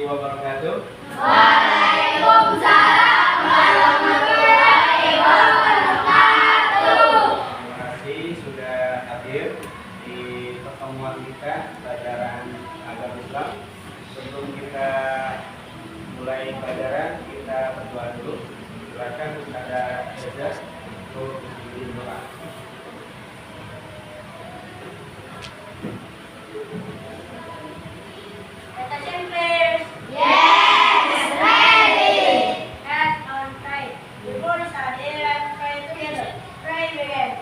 warahmatullahi wabarakatuh. Waalaikumsalam warahmatullahi wabarakatuh. Terima kasih sudah hadir di pertemuan kita pelajaran agama Islam. Sebelum kita mulai pelajaran, kita berdoa dulu. Silakan kepada Ustazah untuk berdoa. Attention please. Yes, ready. Hands on right. Before we start, let's pray together. Pray begin.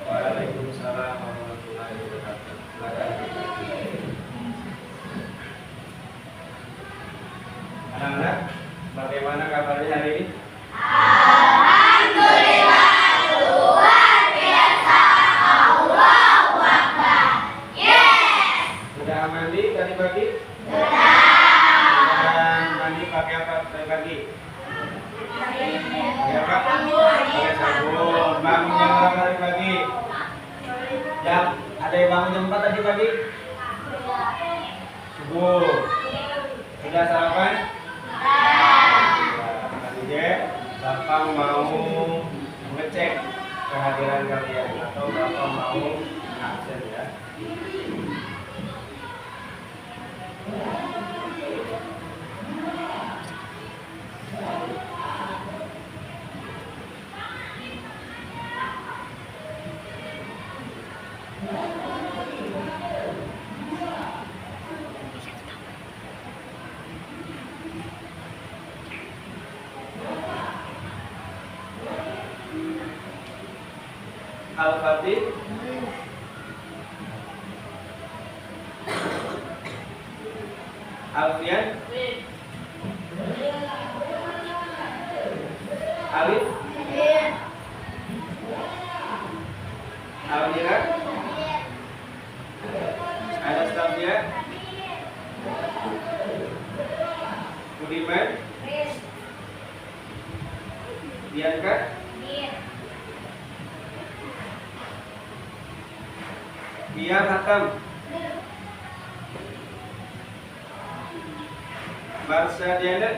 Waalaikumsalam warahmatullahi wabarakatuh. Silakan. Anak-anak, bagaimana kabarnya hari ini? Alhamdulillah, luar biasa. Allahu Akbar. Yes. Sudah mandi tadi pagi? Sudah. Sudah mandi pakai apa tadi pagi? Ya Pak? Pakai sabun. Bangun jam berapa tadi pagi? Ada yang bangun jam 4 tadi pagi? Subuh. Sudah sarapan? Nanti Bapak mau ngecek kehadiran kalian atau Bapak mau absen ya. Al-Fatih. Alfian. Alif. Almira. Anastasia. Budiman. Bianca. Dia Hatam. Barsa Diana.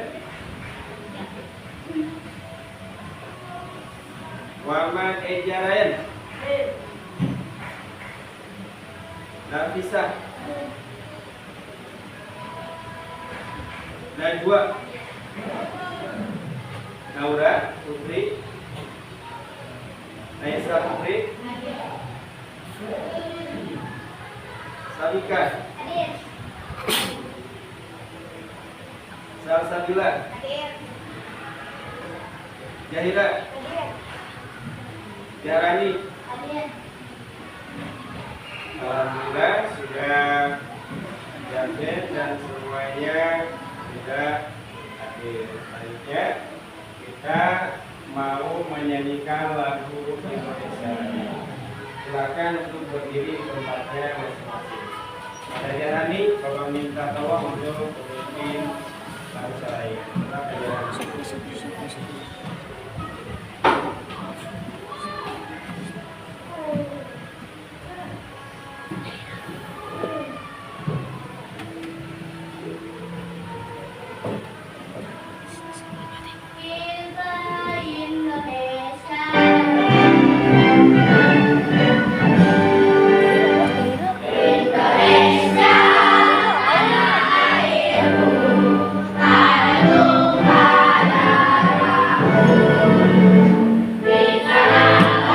Muhammad Eja Ryan. Nafisa. Najwa. Naura Putri. Naisa Putri. Sabika. Salsabila. Jahira. Jarani. Alhamdulillah sudah jamin dan semuanya sudah hadir. Selanjutnya kita mau menyanyikan lagu Indonesia. Silakan untuk berdiri di tempatnya masing-masing. Ada Jarani, kalau minta tolong untuk memimpin bangsa lain. Silakan Jarani. Kita Indonesia. Indonesia tanah airku, tanah tumpah darahku. Di sanalah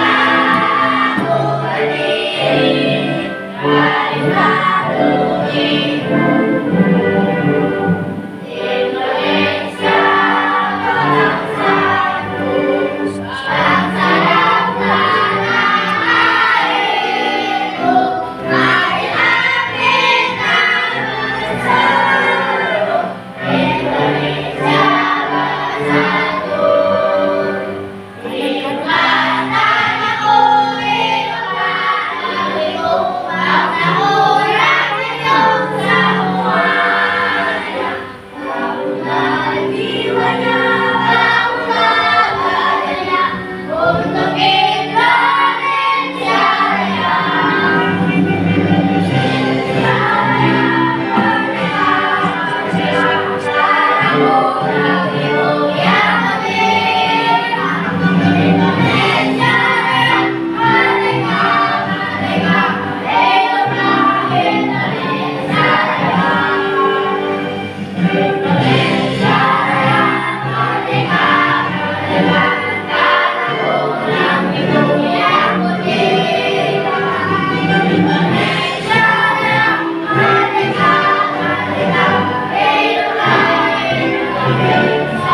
ku berdiri, dari satu ibu. Indonesia orang satu, bangsa dan tanah airku. Marilah kita bersatu, Indonesia bersatu. Hiduplah tanahku, hiduplah negeriku, bangsaku yang hidup semuanya. Bangunlah jiwanya, bangunlah badannya, untuk Indonesia Raya. Indonesia Raya, merdeka, merdeka, tanahku, negeriku yang merdeka. Indonesia Raya, merdeka, merdeka, hiduplah Indonesia Raya. Indonesia Raya, merdeka, merdeka, tanahku, negeriku yang merdeka. Indonesia Raya, merdeka, merdeka, hiduplah Indonesia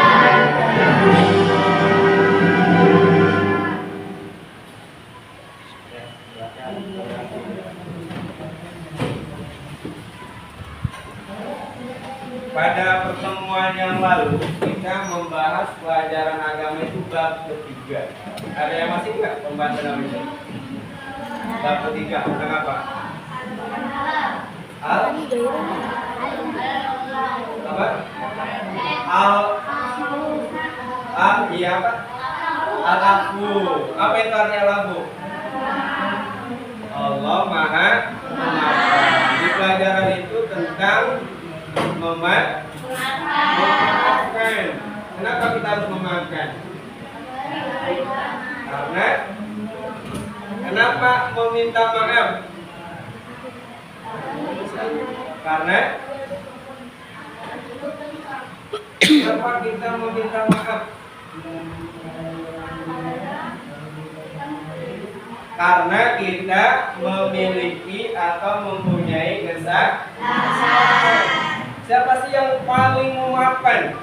Pada pertemuan yang lalu kita membahas pelajaran agama itu bab ketiga. Ada yang masih enggak pembahasan namanya? Bab ketiga tentang apa? Al apa? Iya apa? Al-Afu. Apa itu artinya al-Afu? Allah Maha Memaafkan. Di pelajaran itu tentang memaafkan. Kenapa kita harus memaafkan? Karena kenapa meminta maaf? Karena kenapa kita meminta maaf? Karena kita memiliki atau mempunyai kesalahan. Siapa sih yang paling memaafkan?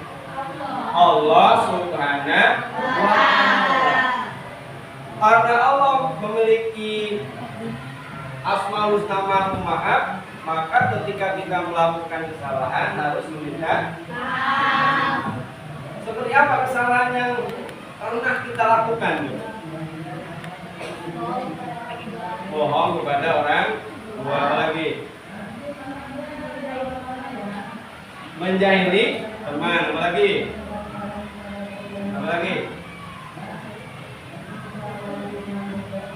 Allah Subhanahu wa Ta'ala. Karena Allah memiliki Asmaul Husna Maha Pemaaf, maka ketika kita melakukan kesalahan harus meminta maaf. Seperti apa kesalahan yang pernah kita lakukan? Bohong kepada orang tua, lagi menjahili teman, apa lagi?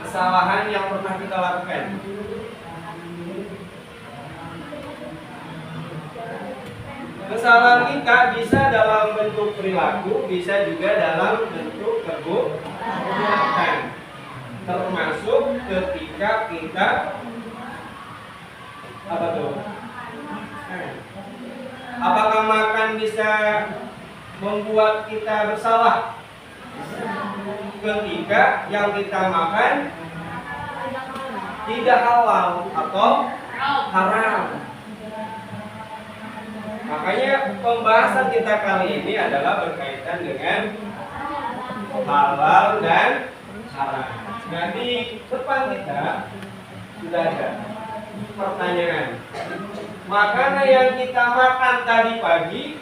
Kesalahan yang pernah kita lakukan. Kesalahan kita bisa dalam bentuk perilaku, bisa juga dalam bentuk perbuatan. Termasuk ketika kita apa tuh? Apakah makan bisa membuat kita bersalah? Ketika yang kita makan tidak halal atau haram. Makanya pembahasan kita kali ini adalah berkaitan dengan halal dan haram. Nah, di depan kita sudah ada pertanyaan. Makanan yang kita makan tadi pagi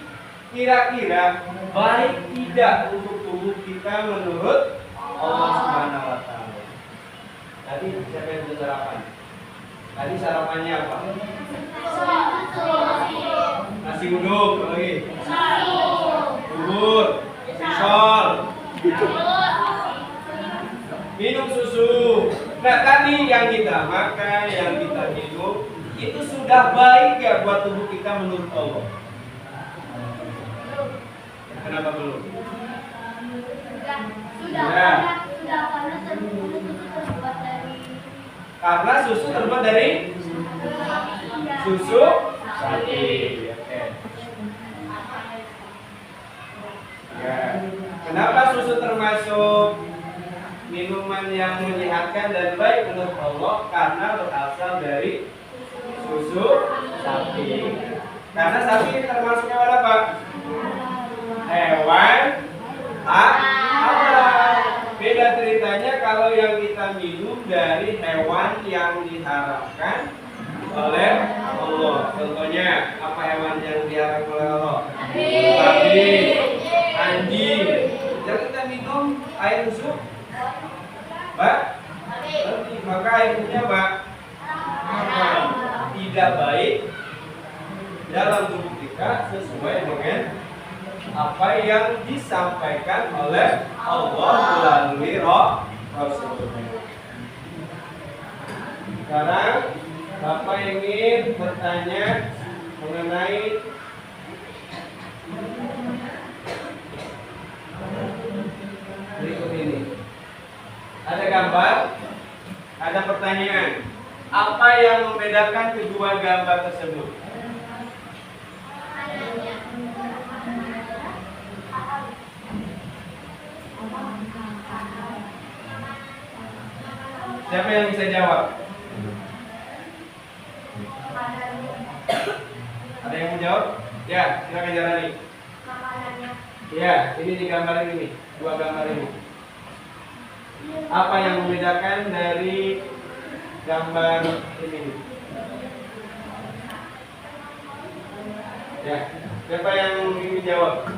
kira-kira baik tidak untuk tubuh kita menurut Allah Subhanahu wa taala. Tadi siapa yang sudah sarapan? Tadi sarapannya apa? Nasi uduk, lagi. Bubur, risol. Minum susu. Nah, tadi yang kita makan, yang kita minum itu sudah baik ya buat tubuh kita menurut Allah. Kenapa belum? Karena susu terbuat dari susu sapi. Oke. Ya. Kenapa susu termasuk minuman yang menyehatkan dan baik menurut Allah? Karena berasal dari susu sapi. Karena sapi termasuk hewan apa? Hewan halal. Beda ceritanya kalau yang kita minum dari hewan yang diharamkan oleh Allah. Contohnya apa hewan yang diharamkan oleh Allah? Babi, anjing. Jangan kita minum air susu, maka airnya tidak baik dalam tubuh kita sesuai dengan apa yang disampaikan oleh Allah melalui Rasulnya. Sekarang Bapak ingin bertanya mengenai berikut ini. Ada gambar, ada pertanyaan. Apa yang membedakan kedua gambar tersebut? Siapa yang bisa jawab? Ada yang mau jawab? Ya, silakan jalani. Ya, ini di gambar ini, dua gambar ini. Apa yang membedakan dari gambar ini? Ya, siapa yang ingin jawab?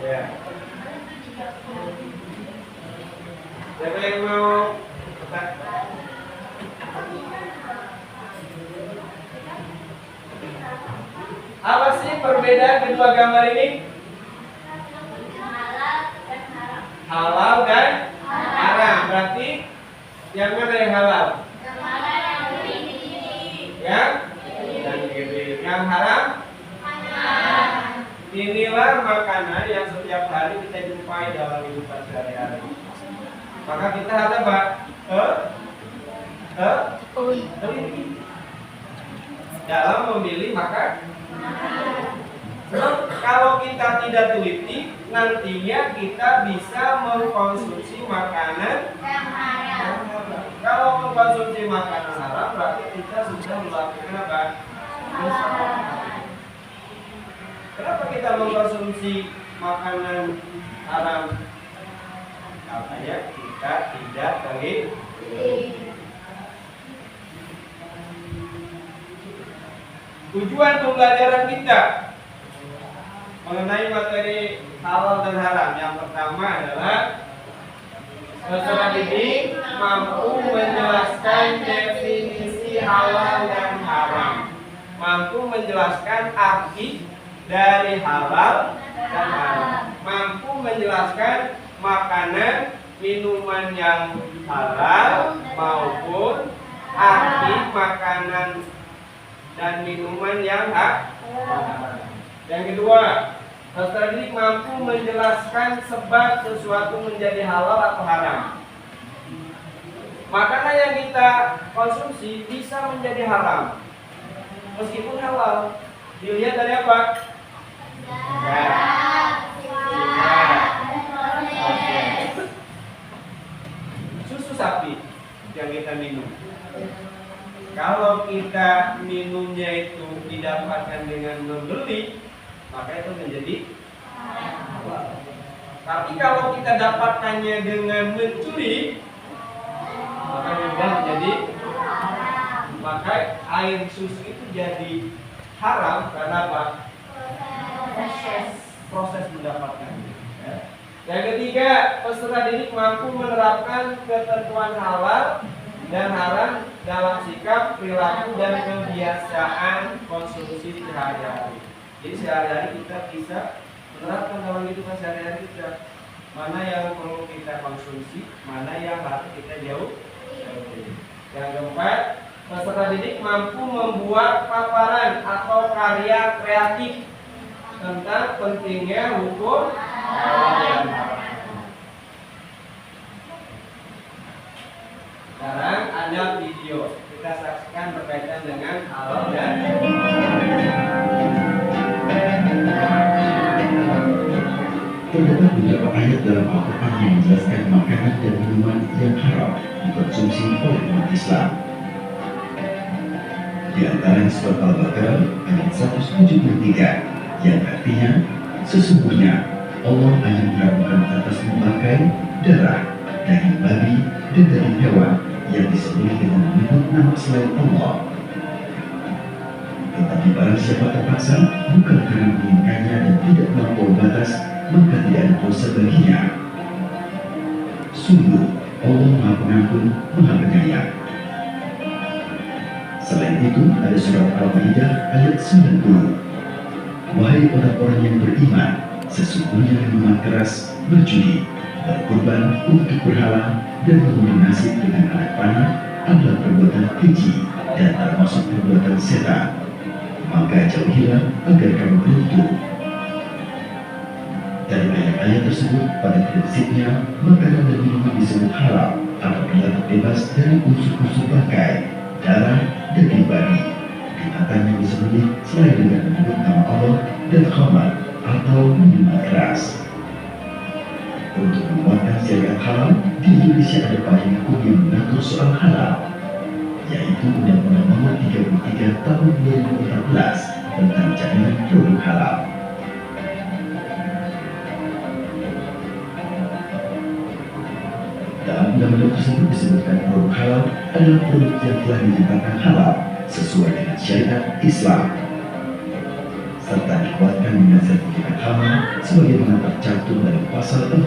Ya. Siapa yang mau? Apa sih perbedaan kedua gambar ini? Halal dan haram. Berarti yang mana yang halal? Yang gede. Yang haram? Inilah makanan yang setiap hari kita jumpai dalam kehidupan sehari-hari. Maka kita harus apa? Teliti dalam memilih makanan. Sebab kalau kita tidak teliti, nantinya kita bisa mengkonsumsi makanan yang haram. Kalau mengkonsumsi makanan haram, berarti kita sudah melakukan apa? Kenapa kita mengkonsumsi makanan haram? Karena kita tidak teliti. Tujuan pembelajaran kita mengenai materi halal dan haram yang pertama adalah peserta didik mampu menjelaskan definisi halal dan haram, mampu menjelaskan arti dari halal dan haram, mampu menjelaskan makanan minuman yang halal maupun arti makanan dan minuman yang haram. Yang kedua, peserta didik mampu menjelaskan sebab sesuatu menjadi halal atau haram. Makanan yang kita konsumsi bisa menjadi haram meskipun halal. Dilihat dari apa? Susu sapi yang kita minum. Kalau kita minumnya itu didapatkan dengan membeli, maka itu menjadi halal. Tapi kalau kita dapatkannya dengan mencuri, maka berubah menjadi maka air susu itu jadi haram karena apa? Proses mendapatkannya. Ya. Yang ketiga, peserta didik mampu menerapkan ketentuan halal dan haram dalam sikap, perilaku, dan kebiasaan konsumsi sehari-hari. Jadi sehari-hari kita bisa menerapkan dalam kehidupan sehari-hari kita mana yang perlu kita konsumsi, mana yang harus kita jauh. Yang keempat, peserta didik mampu membuat paparan atau karya kreatif tentang pentingnya hukum halal dan haram. Sekarang ada video, kita saksikan berkaitan dengan halal dan terdapat beberapa ayat dalam Al-Quran yang menjelaskan makanan dan minuman yang haram dikonsumsi oleh umat Islam. Di antara surat Al-Baqarah ayat 173 yang artinya sesungguhnya Allah hanya mengharamkan atas memakai darah, daging babi, dan daging hewan yang disembelih dengan menyebut nama selain Allah. Tetapi barang siapa terpaksa bukan karena menginginkannya dan tidak melampaui batas, maka tidak ada dosa baginya. Sungguh Allah Maha Pengampun, Maha Penyayang. Selain itu ada surat Al-Maidah ayat 90. Wahai orang-orang yang beriman, sesungguhnya minuman keras, berjudi, berkorban untuk berhala, dan mengundi nasib dengan anak panah adalah perbuatan keji dan termasuk perbuatan setan. Maka jauhilah agar kamu beruntung. Dari ayat-ayat tersebut pada prinsipnya makanan dan minuman disebut halal apabila terbebas dari unsur-unsur bangkai, darah, dan babi, binatang yang disembelih selain dengan menyebut nama Allah, dan khamar atau minuman keras. Untuk menguatkan syariat halal, di Indonesia ada payung hukum yang mengatur soal halal, yaitu Undang-Undang Nomor 33 Tahun 2014 tentang jaminan produk halal. Dalam undang-undang tersebut disebutkan produk halal adalah produk yang telah dinyatakan halal sesuai dengan syariat Islam, serta dikuatkan dengan sertifikat halal sebagaimana tercantum dalam pasal 4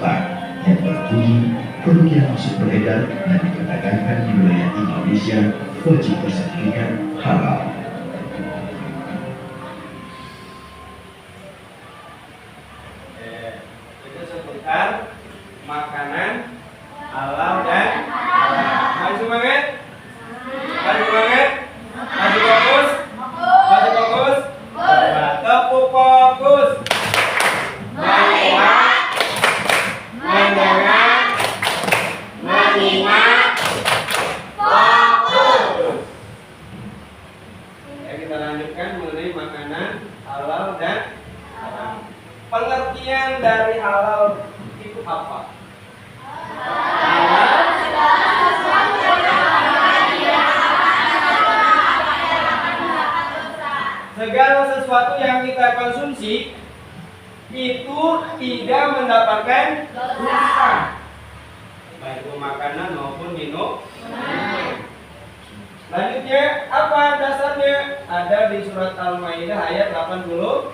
yang berbunyi produk yang masuk beredar dan diperdagangkan di wilayah Indonesia wajib bersertifikat halal. Itu seputar makanan halal dan haram. Maju semangat, maju semangat, maju fokus, maju fokus, tepuk fokus, melihat, mendengar, menyimak, fokus. Ya, kita lanjutkan mengenai makanan halal dan haram. Pengertian dari halal itu apa? Segala sesuatu yang kita konsumsi itu tidak mendapatkan dosa, baik itu makanan maupun minum. Lanjutnya, apa dasarnya? Ada di surat Al-Maidah ayat 80.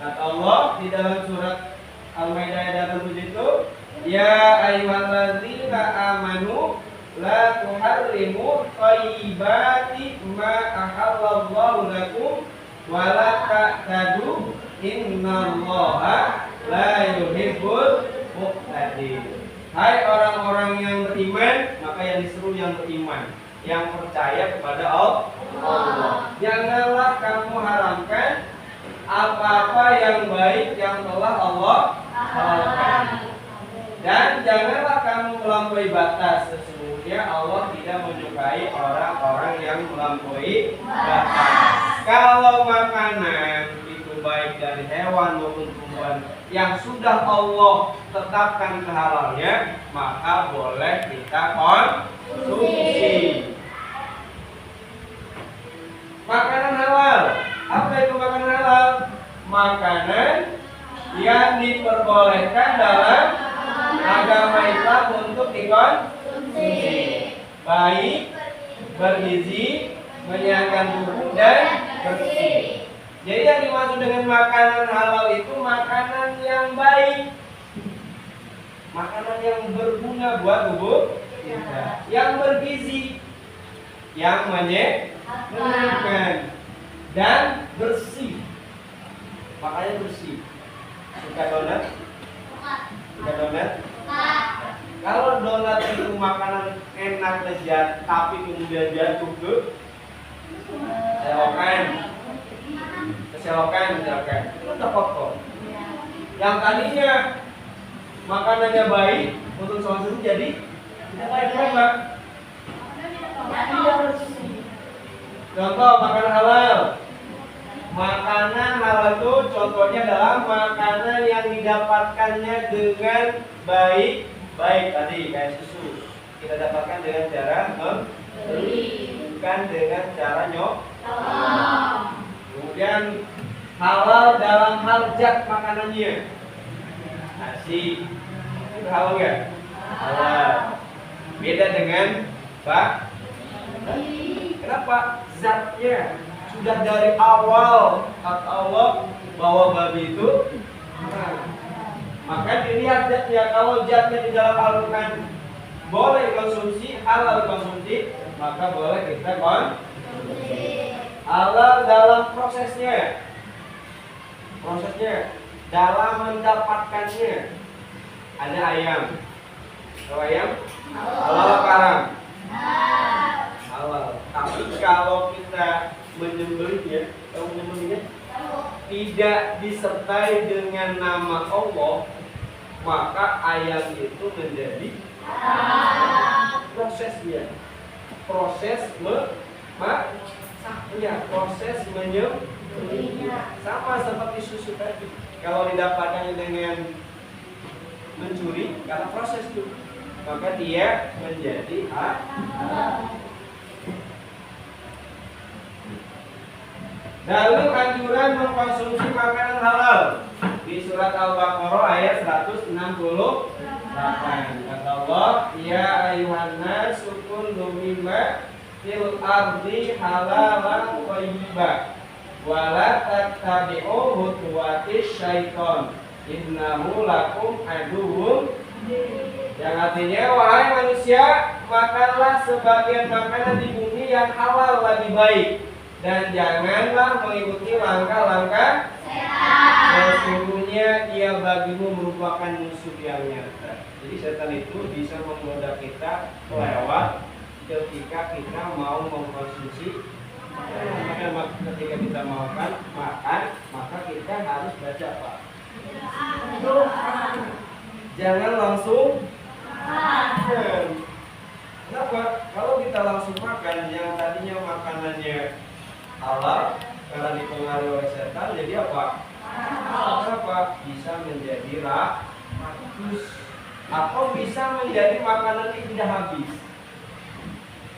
Kata Allah di dalam surat Al-Maidah ayat 87 itu, ya ayyuhalladzina amanu la tuharrimu thayyibati ma ahallallahu lakum wa la ta'tadu innallaha la yuhibbul muqtadin. Hai orang-orang yang beriman, maka yang diseru yang beriman, yang percaya kepada Allah. Janganlah kamu haramkan apa-apa yang baik yang telah Allah halalkan. Dan janganlah kamu melampaui batas. Sesungguhnya Allah tidak menyukai orang-orang yang melampaui batas. Kalau makanan itu baik dari hewan maupun tumbuhan yang sudah Allah tetapkan kehalalnya, maka boleh kita konsumsi. Makanan halal. Apa itu makanan halal? Makanan yang diperbolehkan dalam agama Islam untuk dikonsumsi. baik, bergizi, menyehatkan tubuh dan bersih. Jadi yang dimaksud dengan makanan halal itu makanan yang baik, makanan yang berguna buat tubuh kita, yang bergizi, yang menyehatkan dan bersih. Makanya bersih. Suka donat? Suka donat? Kalau donat itu makanan enak lezat, tapi kemudian jatuh ke keselokan, itu udah kotor. Yang tadinya makanannya baik untuk konsumsi jadi tidak baik juga. Contoh makanan halal. Makanan halal itu contohnya adalah makanan yang didapatkannya dengan baik tadi kayak susu. Kita dapatkan dengan cara membeli, bukan dengan cara nyolong. Kemudian halal dalam hal zat makanannya. Nasi itu halal nggak? Halal. Beda dengan kenapa? Zatnya sudah dari awal kata Allah bahwa babi itu maka dilihat zatnya. Kalau zatnya di dalam Al-Quran boleh konsumsi, halal konsumsi, maka boleh kita konsumsi. Halal dalam prosesnya dalam mendapatkannya. Ada ayam. Kalau ayam halal apa haram? Halal. Tapi kalau kita menyembelihnya tidak disertai dengan nama Allah, maka ayam itu menjadi prosesnya. Proses menyembelihnya sama seperti susu tadi. Kalau didapatkan dengan mencuri, karena proses itu, maka dia menjadi halal. Lalu anjuran mengkonsumsi makanan halal di surat Al-Baqarah ayat 168. Kata Allah, ya ayuhan nas kullu mimma fil ardi halalan thayyiban wa la tattabi'u khutuwatis syaiton innahu lakum aduwwun. Yang artinya, wahai manusia, makanlah sebagian makanan di bumi yang halal lagi baik, dan janganlah mengikuti langkah-langkah setan. Sesungguhnya ia bagimu merupakan musuh yang nyata. Jadi setan itu bisa menggoda kita lewat ketika kita mau mengkonsumsi. Ketika kita mau makan, maka kita harus baca apa? Jangan langsung makan. Kenapa? Kalau kita langsung makan, yang tadinya makanannya halal karena dipengaruhi oleh setan, jadi apa? Kenapa? Bisa menjadi rakus atau bisa menjadi makanan yang tidak habis.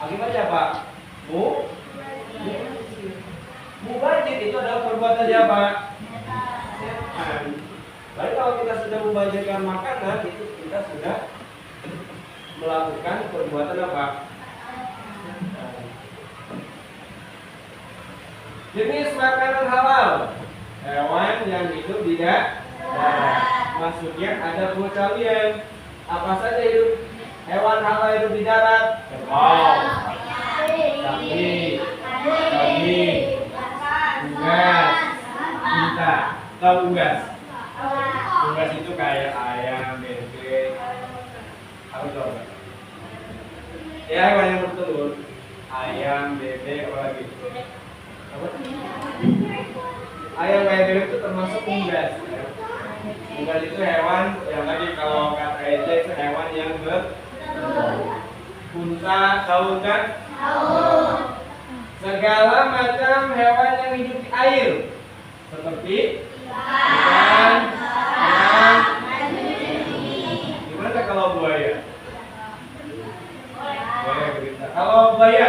Akibatnya apa? Mubazir itu adalah perbuatan siapa? Setan. Baik, kalau kita sudah membazirkan makanan, itu kita sudah melakukan perbuatan apa? Jenis makanan halal, hewan yang hidup di darat. Maksudnya ada pengecualian. Apa saja hidup hewan halal hidup di darat? Kerbau, sapi, unggas, unta. Tahu unggas? Unggas itu kayak ayam, bebek, apa coba? Ya, hewan yang bertelur. Ayam, bebek, apa lagi? Apa? Ayam kayak bebek itu termasuk unggas. Unggas itu hewan yang tadi kalau kata Eza itu hewan yang unta, tahu kan? Tahu. Segala macam hewan yang hidup di air, seperti ikan, gimana kalau buaya? Buaya berita. Kalau buaya,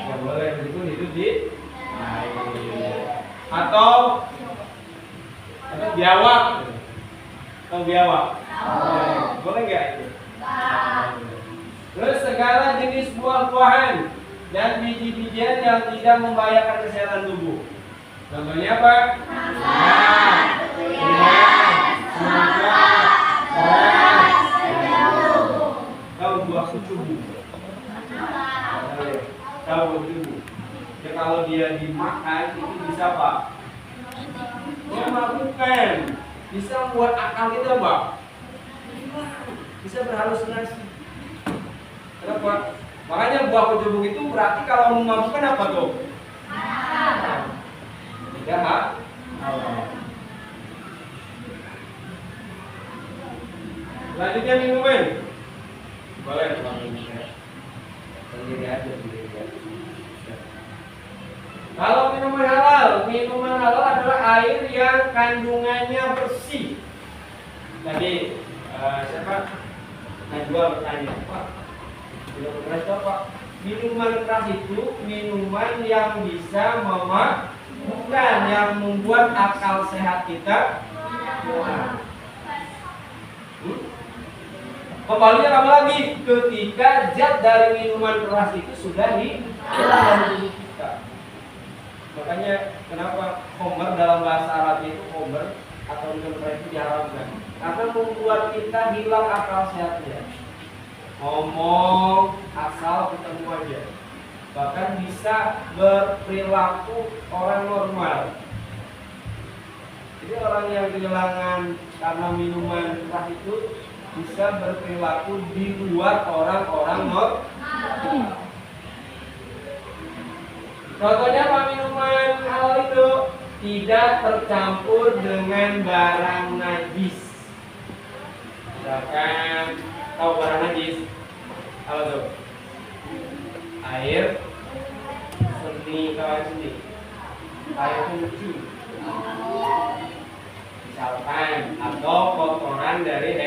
nggak boleh, begitu hidup di air. Atau biawak, atau biawak, boleh nggak itu? Terus segala jenis buah-buahan dan biji-bijian yang tidak membahayakan kesehatan tubuh. Contohnya apa? Tahu buah kucubu? Tahu kucubu? Ya, kalau dia dimakan itu bisa apa? Dia mabukkan, bisa membuat akal kita apa? Bisa berhalusinasi. Kenapa? Makanya buah kucubu itu berarti kalau memabukkan apa tuh? Tidak halal. Selanjutnya minuman. Boleh kalau minum ya. Sendiri aja sendiri ya. Kalau minuman halal adalah air yang kandungannya bersih. Tadi siapa? Najwa bertanya, Pak, minuman keras itu apa? Minuman keras itu minuman yang bisa memabukkan, yang membuat akal sehat kita hilang. Kembalinya apa lagi? Ketika zat dari minuman keras itu sudah hilang dari tubuh kita. Makanya kenapa khamr dalam bahasa Arab itu khamr atau minuman keras itu diharamkan? Karena membuat kita hilang akal sehatnya. Ngomong asal ketemu aja. Bahkan bisa berperilaku orang normal. Jadi orang yang kehilangan karena minuman keras itu bisa berperilaku di luar orang-orang normal. Contohnya apa minuman halal itu? Tidak tercampur dengan barang najis. Misalkan, tahu barang najis? Apa tuh? Air, seni, air suci. Misalkan, atau kotoran dari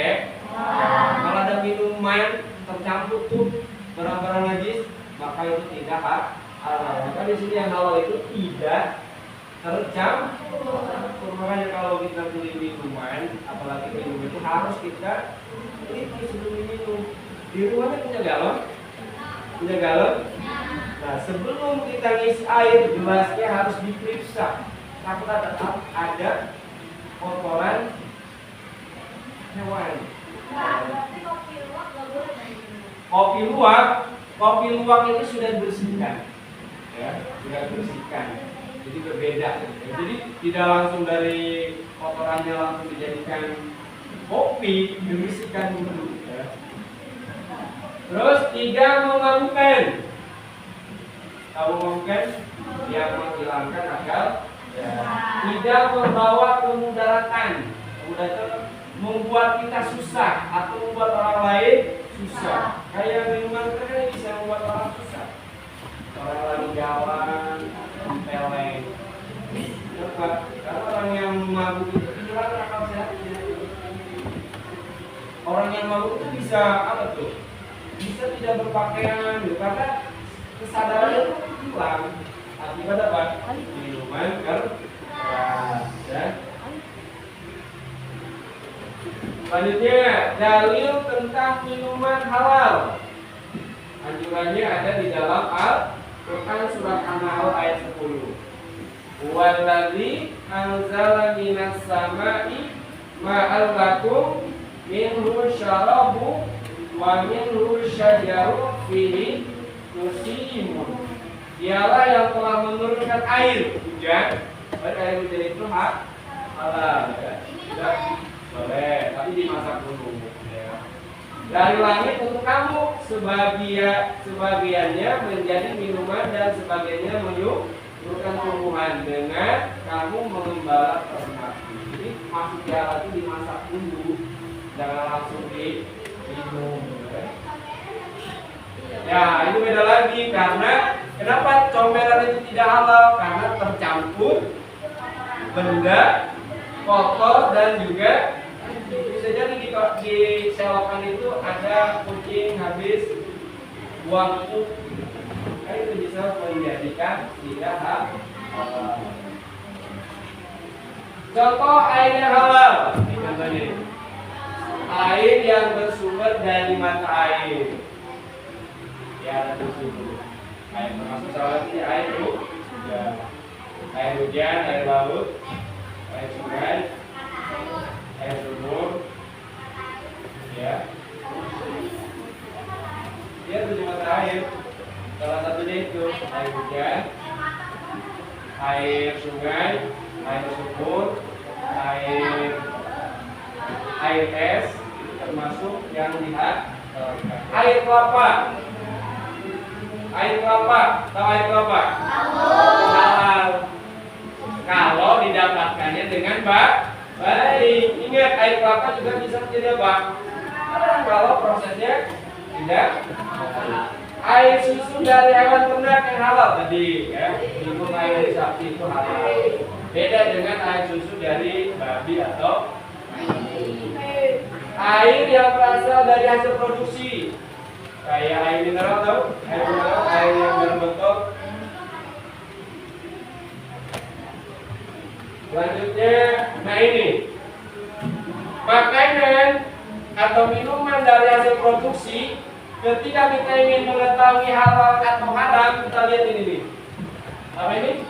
kalau ada minuman tercampur tuh barang-barang najis, maka itu tidak halal. Maka di sini yang halal itu tidak tercampur. Makanya kalau kita beli minuman, apalagi minum itu harus kita teliti sebelum diminum. Di rumahnya punya galon? Punya galon? Nah, sebelum kita ngisi air, gelasnya harus diperiksa. Takut ada kotoran hewan. Kopi luwak ini sudah dibersihkan, ya, sudah dibersihkan. Jadi berbeda. Jadi tidak langsung dari kotorannya langsung dijadikan kopi, dibersihkan dulu. Ya. Terus tidak memabukkan. Tahu memabukkan? Yang menghilangkan akal. Ya. Tidak membawa kemudaratan. Kemudaratan membuat kita susah atau membuat orang lain susah. Kayak minuman keras bisa membuat orang susah. Orang lagi jalan, peleng. Kenapa? Karena orang yang mabuk itu kehilangan akal sehatnya. Orang yang mabuk itu bisa apa tuh? Bisa tidak berpakaian, karena kesadarannya itu hilang. Akibat apa? Minuman keras. Ya. Selanjutnya, dalil tentang minuman halal. Anjurannya ada di dalam Al-Quran surat An-Nahl ayat 10. Wallazi anzala minas sama'i ma'al lakum minhu syarabu wa minhu syajaru fihi musimun. Dialah yang telah menurunkan air hujan. Air hujan itu halal. Ya. Boleh, tapi dimasak dulu. Ya. Dari langit untuk kamu, sebagiannya menjadi minuman dan sebagiannya menyuburkan tumbuhan dengan kamu mengembala ternak. Jadi masuk jalan itu dimasak dulu, jangan langsung diminum. Ya, itu beda lagi karena kenapa comberan itu tidak halal? Karena tercampur benda kotor dan juga bisa jadi di selokan itu ada kucing habis buang pup, itu bisa menjadikan tidak halal. Contoh air yang halal, contohnya air yang bersumber dari mata air. Ya ada susu dulu. Air termasuk salah satunya air hujan, air hujan, air laut, air sungai, air sumur, ya. Dia 7 mata air. Salah satunya itu air hujan, air sungai, air sumur, air es, itu termasuk yang lihat. Air kelapa. Air kelapa, tahu air kelapa? Halal. Kalau didapatkannya dengan baik. Ingat, air kelapa juga bisa menjadi apa? Kalau prosesnya tidak. Air susu dari hewan ternak yang halal tadi, ya. Minum air dari sapi itu halal. Beda dengan air susu dari babi atau air yang berasal dari hasil produksi. Kayak air mineral, tahu? Air mineral, air yang berbentuk. Selanjutnya, nah ini makanan atau minuman dari hasil produksi. Ketika kita ingin mengetahui halal atau haram, kita lihat ini nih. Apa ini?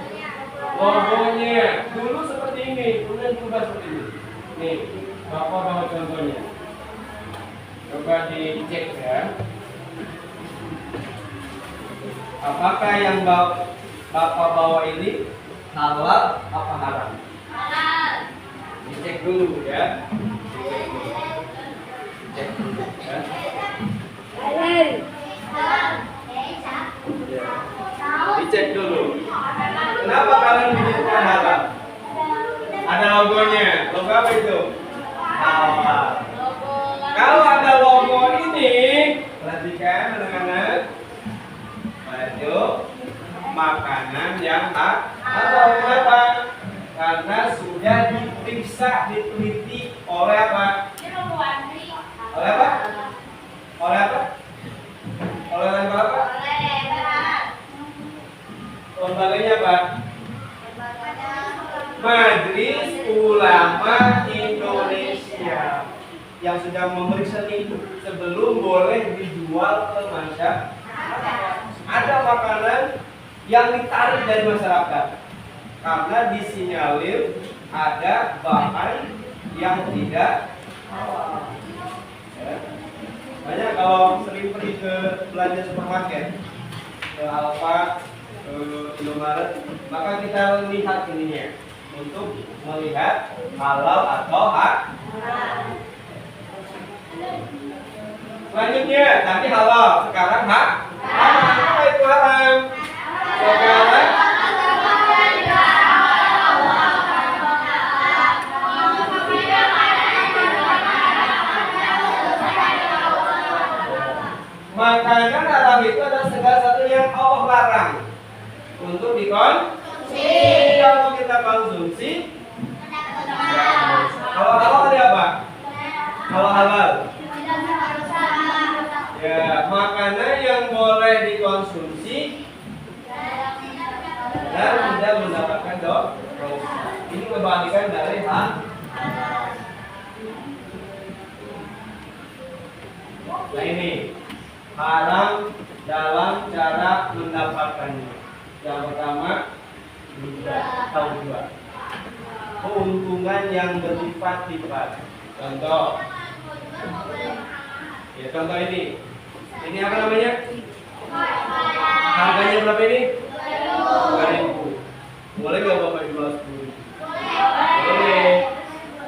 Logonya. Dulu seperti ini, kemudian berubah seperti ini. Nih, Bapak bawa contohnya. Coba dicek ya. Apakah yang Bapak bawa ini halal apa haram? Halal. Dicek dulu ya. Dicek dulu ya. Dicek dulu. Kenapa kalian bikinkan halal? Ada logonya. Logo apa itu? Halal. Kalau ada logo ini, perhatikan anak-anak. Baju makanan yang halal. Kenapa? Karena sudah diperiksa, diteliti oleh apa? Oleh apa? Oleh apa? Oleh lembaga apa? Lembaganya apa? Majelis Ulama Indonesia yang sudah memeriksa itu sebelum boleh dijual ke masyarakat. Ada makanan yang ditarik dari masyarakat karena disinyalir ada bahan yang tidak halal. Ya. Banyak kalau sering pergi ke belanja supermarket, ke Alfa, ke Indomaret, maka kita lihat ininya untuk melihat halal atau haram. Selanjutnya, tadi halal, sekarang haram. Apa itu haram? Sekarang makanan haram itu adalah segala sesuatu yang Allah larang untuk dikonsumsi. Kalau kita konsumsi, kalau halal ada apa? Kalau halal, ya makanan yang boleh dikonsumsi dan tidak mendapatkan dosa. Ini kebalikan dari haram. Nah ini haram dalam cara mendapatkannya. Yang pertama, tahu juga keuntungan yang berlipat-lipat. Contoh, ya contoh ini. Ini apa namanya? Harganya berapa ini? 2.000. Boleh nggak Bapak jual 10.000? Boleh.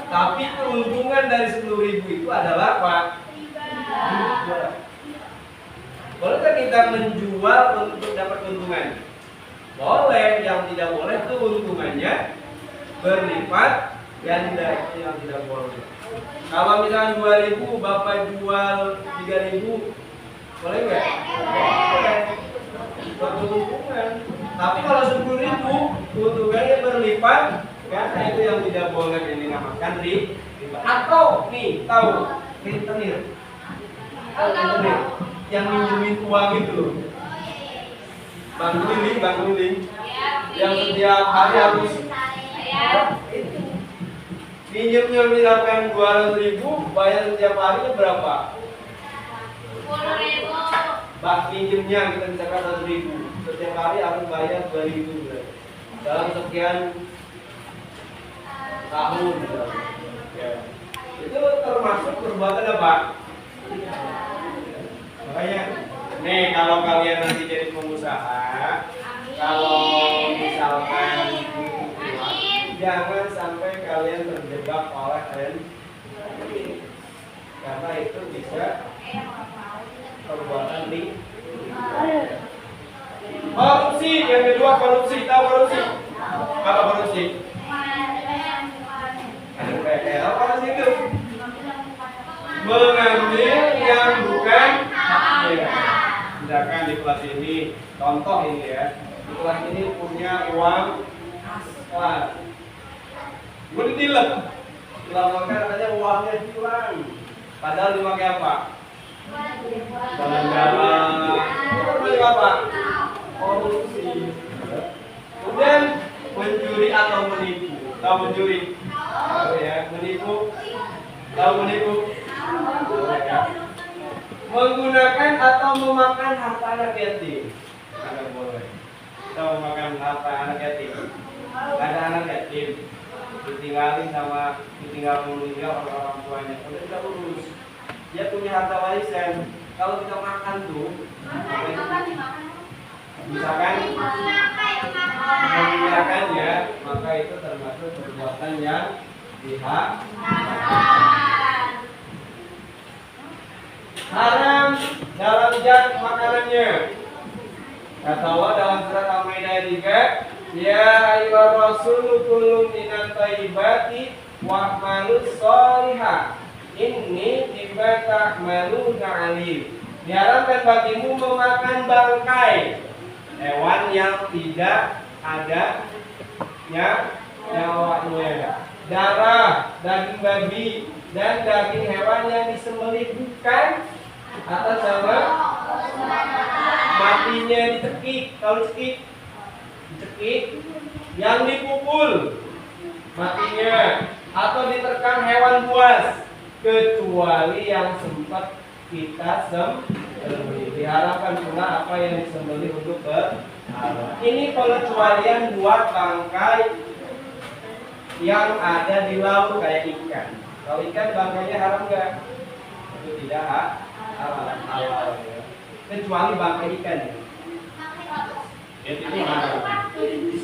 Tapi keuntungan dari 10.000 itu adalah apa? Bolehkah kita menjual untuk dapat keuntungan? Boleh. Yang tidak boleh keuntungannya berlipat ganda, yang tidak boleh. Kalau misalnya 2.000 Bapak jual 3.000, boleh nggak? Boleh. Buat keuntungan. Tapi kalau 10.000 keuntungannya berlipat, kan itu yang tidak boleh, yang dinamakan riba. Atau nih tahu rentenir? Rentenir yang minjemin uang itu, Bang Guling, yang setiap hari harus minjemnya misalkan 200.000, bayar setiap harinya berapa? 10.000. bak pinjemnya kita misalkan 100.000, setiap hari harus bayar 2.000 dalam sekian tahun. Ya. Itu termasuk perbuatan apa? Makanya, nih kalau kalian nanti jadi pengusaha, kalau misalkan jangan sampai kalian terjebak oleh ini, karena itu bisa perbuatan korupsi. Yang kedua korupsi. Tahu korupsi? Apa korupsi? Apa itu? Mengambil yang bukan haknya. Misalkan di kelas ini, contoh ini ya, di kelas ini punya uang kelas, gue ditilep, dilaporkan katanya uangnya hilang, padahal dipakai apa? Jalan-jalan, itu apa? Korupsi. Kemudian mencuri atau menipu. Tahu mencuri? Tahu ya, menipu. Tahu menipu? Menggunakan atau memakan harta anak yatim. Tidak boleh. Tahu memakan harta anak yatim. Ada anak yatim ditinggal meninggal oleh orang tuanya. Udah tidak urus. Dia punya harta warisan. Kalau kita makan tuh, misalkan menggunakan ya, maka itu termasuk perbuatan yang haram dalam zat makanannya. Kata Allah dalam surat Al-Maidah 3, ya ayyuhar rasul kulu minat thayyibati wa'malus sholihah inni bima ta'maluna alim. Diharapkan bagimu memakan bangkai hewan yang tidak ada nyawanya, darah, daging babi, dan daging hewan yang disembelih bukan atas nama matinya dicekik. Kalau dicekik, yang dipukul matinya atau diterkam hewan buas, kecuali yang sempat kita sembelih. Diharapkan pula apa yang disembelih untuk berhalal. Ini pengecualian buat bangkai yang ada di laut kayak ikan. Kalau ikan bangkainya haram nggak? Itu tidak halal ya. Kecuali bangkai ikan ya. Itu haram.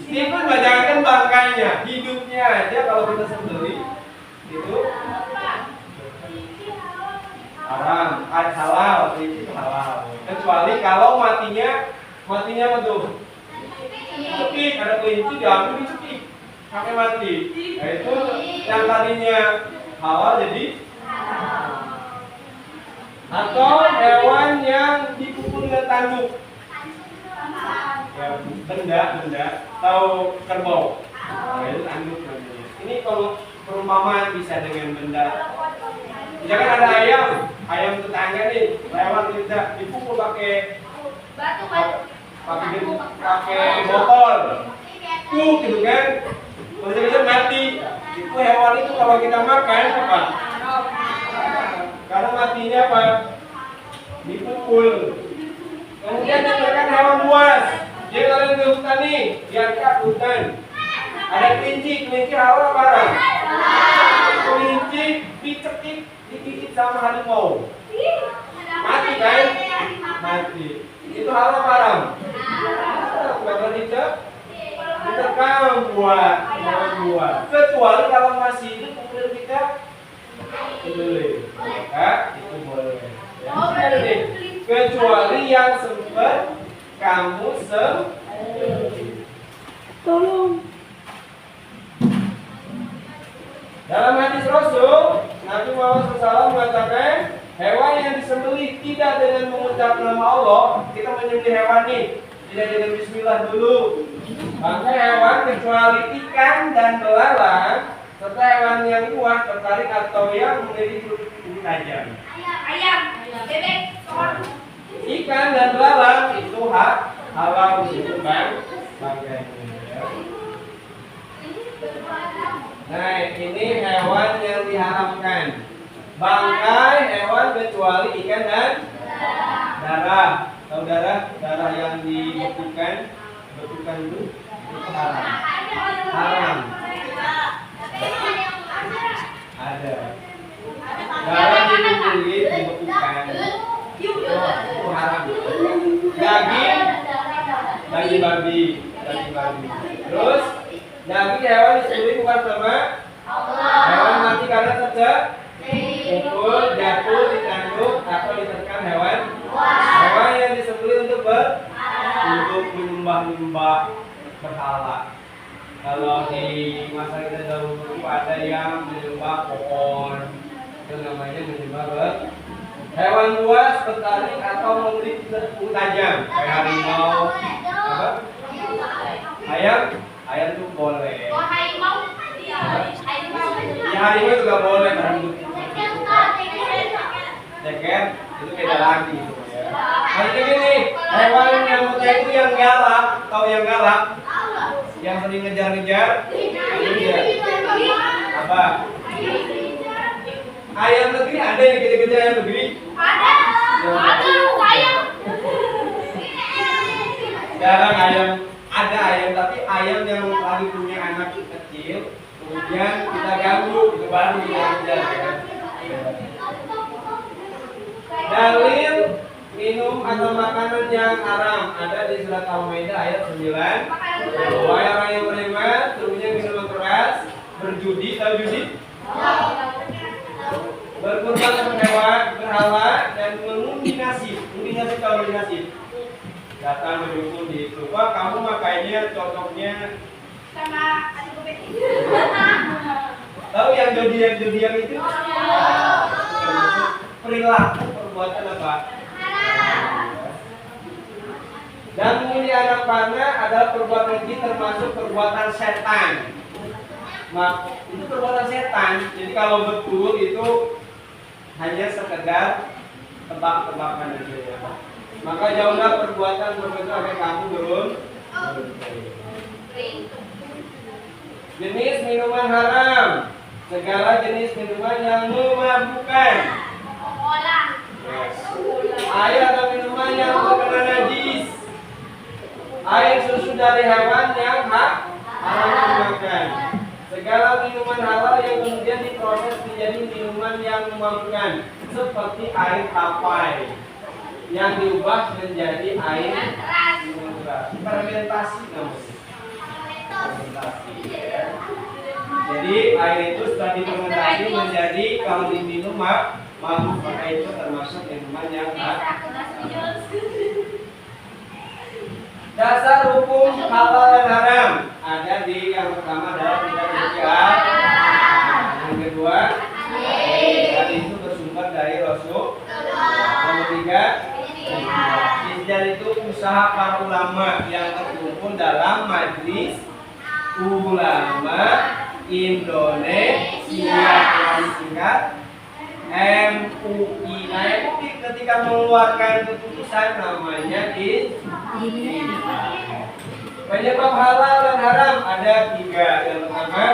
Itu jangan bangkainya, hidupnya aja kalau kita sembelih itu haram, halal, itu halal. Kecuali kalau matinya betul. Cekik, ada kelinci diambil dicekik, sampai mati. Nah, itu yang tadinya halal jadi atau hewan yang dipukul dengan tanduk. Ya, benda, tahu kerbau. Nah, itu tanduk namanya. Ini kalau perumpamaan bisa dengan benda. Misalkan ada ayam tetangga nih, lewat kita dipukul pakai botol, gitu kan, bisa mati. Itu hewan itu kalau kita makan apa? Karena matinya apa? Dipukul. Kemudian ditekan hewan buas. Jadi kalian ke hutan nih, lihat hutan. Ada kelinci halal apa haram? Kelinci dicekik, digigit sama harimau. Mati kan? Mati. Itu halal apa haram? Karena diterkam buat hewan buas. Kecuali kalau masih hidup kemudian kita sembelih, maka itu boleh. Ya, kecuali yang sempat kamu sembelih. Tolong. Dalam hadis Rasul, Nabi Muhammad SAW mengatakan, hewan yang disembelih tidak dengan mengucap nama Allah. Kita menyembelih hewan ini tidak dengan Bismillah dulu. Bangkai hewan kecuali ikan dan belalang serta hewan yang kuat, tertarik atau yang memiliki kuku tajam. Ayam, bebek, Ikan dan belalang itu halal untuk bangkainya. Nah, ini hewan yang diharamkan. Bangkai hewan kecuali ikan dan darah. Tahu darah? Darah yang dibekukan, bekukan itu haram. Haram. Ada. Darah dikumpulin, dibekukan. Itu haram. Daging babi. Terus daging hewan disembelih bukan sama hewan mati karena terpukul, jatuh, ditanduk atau diterkam hewan yang disembelih untuk menyembah berhala. Kalau di masa kita dahulu ada yang menyembah pohon, itu namanya menyembah hewan buas, bertaring atau memberi ilmu tajam kayak harimau, apa? Ayam itu boleh. Ya harimau juga boleh terhidup. Ceker itu beda lagi gitu ya. Nanti gini, hewan yang itu yang galak, tahu yang galak? Yang sering ngejar-ngejar, itu dia. Apa? Ayam negeri ada yang kejar-kejar ayam negeri? Ada. Sekarang ada ayam, tapi ayam yang lagi punya anak kecil, kemudian kita ganggu, itu baru kita kejar ya. Dalil minum atau makanan yang haram ada di surat Al-Maidah ayat 9. Wahai orang yang beriman, sesungguhnya minuman keras, berjudi, tahu judi? Berkurban atau hewan, berhala, dan mengundi nasib. Undi nasib tahu undi nasib? Datang mendukung di itu. Wah, kamu makanya cocoknya Sama adik bebek. tahu yang jodiang itu? Perilaku perbuatan apa? Dan mengundi anak panah adalah perbuatan keji termasuk perbuatan setan. Itu perbuatan setan. Jadi kalau betul itu hanya sekedar tebak-tebakan aja ya. Maka jauhlah perbuatan berbentuk agar kamu turun. Jenis minuman haram, segala jenis minuman yang memabukkan. Air atau minuman yang terkena najis. Air susu dari hewan yang haram dimakan. Segala minuman halal yang kemudian diproses menjadi minuman yang memabukkan, seperti air tapai yang diubah menjadi air minuman keras. Fermentasi namanya. Fermentasi. Ya. Jadi air itu setelah difermentasi menjadi kalau diminum mabuk, maka itu termasuk minuman yang dasar hukum halal dan haram ada di yang pertama adalah kitab Al-Qur'an. Yang kedua, hadis itu bersumber dari Rasul. Yang ketiga, Ijazah itu usaha para ulama yang terkumpul dalam Majelis Ulama Indonesia yang disingkat MUI. Nah, MUI ketika mengeluarkan keputusan namanya penyebab halal dan haram ada 3. Yang pertama,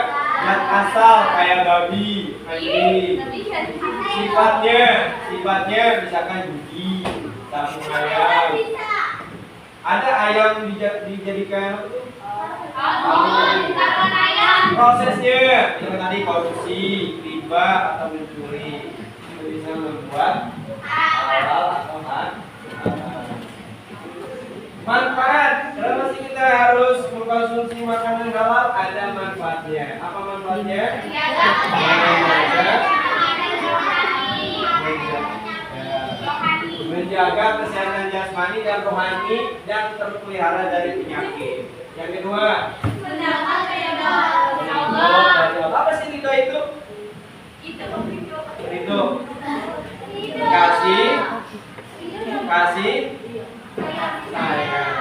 zat asal kayak babi, anjing. Sifatnya misalkan judi, tabung ayam. Ada ayam dijadikan prosesnya yang tadi korupsi, riba atau mencuri itu bisa membuat halal atau haram. Manfaat, kenapa sih kita harus mengkonsumsi makanan halal? Ada manfaatnya. Apa manfaatnya? Menjaga kesehatan jasmani dan rohani dan terpelihara dari penyakit. Yang kedua, apa sih ridho itu? Ridho. Kasih sayang.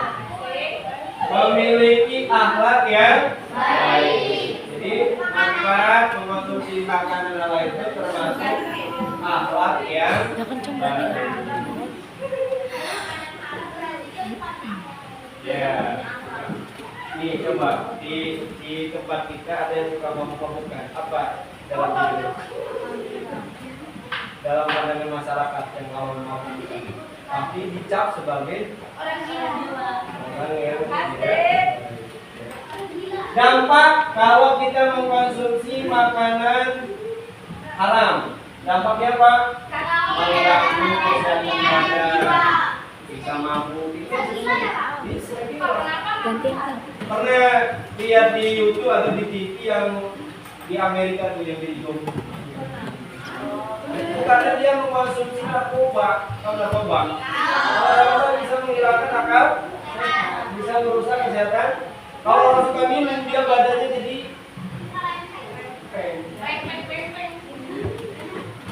Memiliki akhlak yang baik. Jadi manfaat mengkonsumsi makanan halal itu termasuk akhlak yang baik. Ya. Nih coba di tempat kita ada yang suka mabuk-mabukan. Apa dalam hidup? Dalam pandangan masyarakat yang mau mabuk. tapi dicap sebagai Orang gila. orang yang tidak. Dampak kalau kita mengkonsumsi makanan haram, dampaknya apa? Mengganggu kesehatan badan, bisa mabuk, bisa. Pernah lihat di YouTube atau di TV yang di Amerika tuh yang di YouTube? Itu karena dia mengkonsumsi narkoba, kalau narkoba, bisa menghilangkan akal, bisa merusak kesehatan. Kalau orang suka minum, dia badannya jadi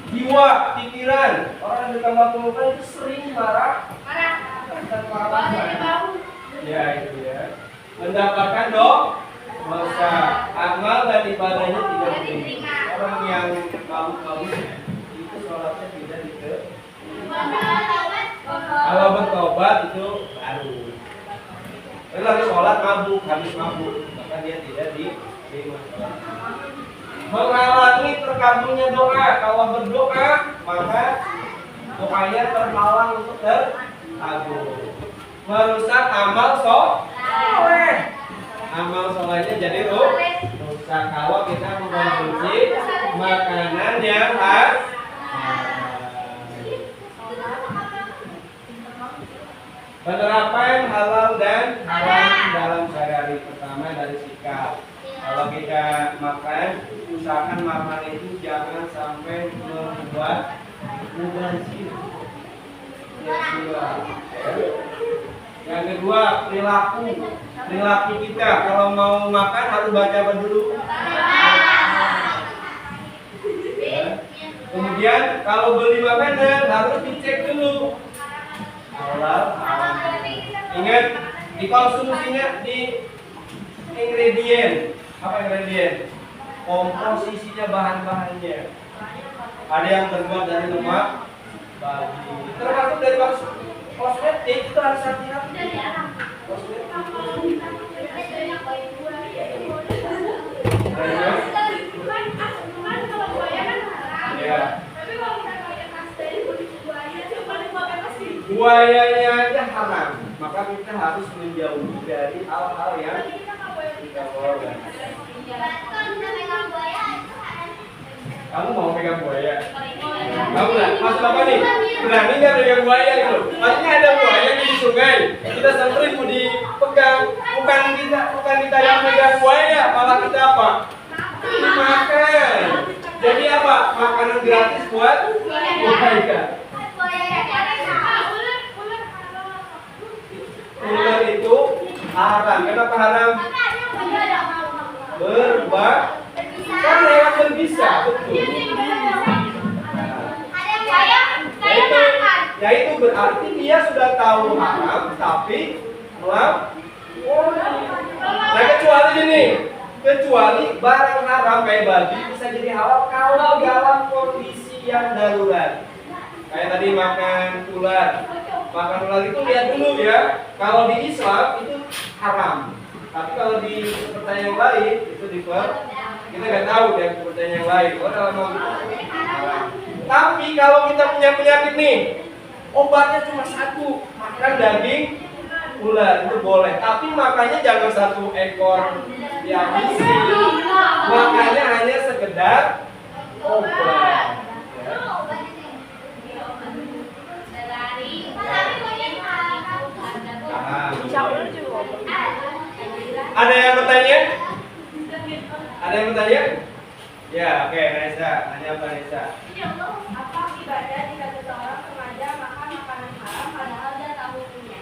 jiwa, pikiran. Orang yang bertambah pemuda itu sering marah dan marah. Ya itu ya. Mendapatkan dosa, amal dan ibadahnya tidak diterima. Orang yang mabuk-mabuk itu sholatnya tidak diterima. Kalau bertobat itu baru. Kalau lagi sholat mabuk, habis mabuk, maka dia tidak diterima. Menghalangi terkabulnya doa. Kalau berdoa, maka doanya terhalang untuk terkabul. Merusak amal soleh. Amal solehnya jadi rusak kalau kita mengkonsumsi makanan yang haram. Penerapan halal dan haram dalam sehari-hari. Pertama dari sikap. Kalau kita makan, usahakan makan itu jangan sampai membuat mubazir. Yang kedua, perilaku kita. Kalau mau makan harus baca apa dulu? Kemudian kalau beli makanan harus dicek dulu. Halal, haram. Ingat, dikonsumsinya di ingredient. Apa ingredient? Komposisinya, bahan-bahannya. Ada yang terbuat dari lemak babi. Termasuk dari kosmetik itu harus hati-hati. Buayanya aja haram, maka kita harus menjauhi dari hal-hal yang tidak boleh. Kamu mau pegang buaya? Kamu nggak? Mas Bapak nih, berani nggak pegang buaya gitu? Maksudnya ada buaya di sungai, kita samperin mau dipegang, bukan kita yang pegang buaya, malah kita apa? Dimakan. Jadi apa? Makanan gratis buat buaya. Ular itu haram. Kenapa haram? Kan hewan berbisa, betul. Yaitu berarti dia sudah tahu haram, tapi nah kecuali ini, kecuali barang haram kayak babi bisa jadi halal kalau dalam kondisi yang darurat. Kayak tadi makan ular. Makan ular itu lihat dulu ya. Kalau di Islam itu haram. Tapi kalau di pertanyaan yang lain itu kita nggak tahu deh pertanyaan yang lain. Kalau dalam haram. Tapi kalau kita punya penyakit nih, obatnya cuma satu, makan daging ular itu boleh. Tapi makannya jangan satu ekor dihabisi. Makannya hanya sekedar obat. Ada yang bertanya? Ada yang bertanya? Ya, oke, Nesa. Tanya apa, Nesa? Apa akibatnya jika seseorang sengaja makan makanan haram padahal dia tahu hukumnya?